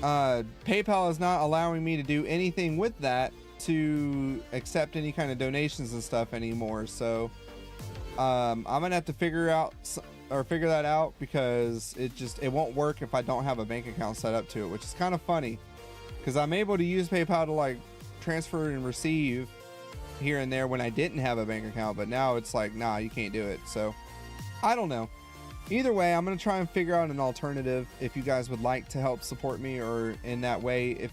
PayPal is not allowing me to do anything with that to accept any kind of donations and stuff anymore. So I'm gonna have to figure that out, because it won't work if I don't have a bank account set up to it, which is kind of funny, because I'm able to use PayPal to like transfer and receive here and there when I didn't have a bank account, but now it's like, nah, you can't do it. So I don't know. Either way, I'm gonna try and figure out an alternative if you guys would like to help support me, or in that way,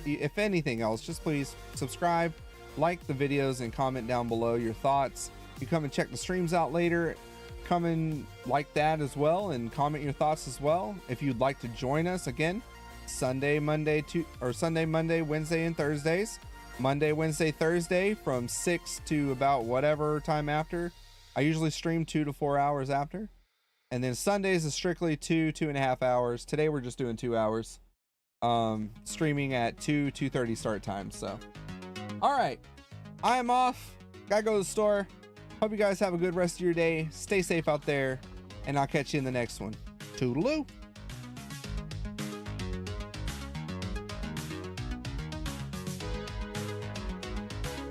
if anything else, just please subscribe, like the videos, and comment down below your thoughts. You come and check the streams out later, come and like that as well, and comment your thoughts as well. If you'd like to join us again, Sunday, Monday, Wednesday, and Thursdays. Monday, Wednesday, Thursday from 6 to about whatever time after. I usually stream 2 to 4 hours after. And then Sundays is strictly 2.5 hours. Today we're just doing 2 hours. Streaming at 2:30 start time. So all right, I am off, gotta go to the store. Hope you guys have a good rest of your day. Stay safe out there, and I'll catch you in the next one. Toodaloo.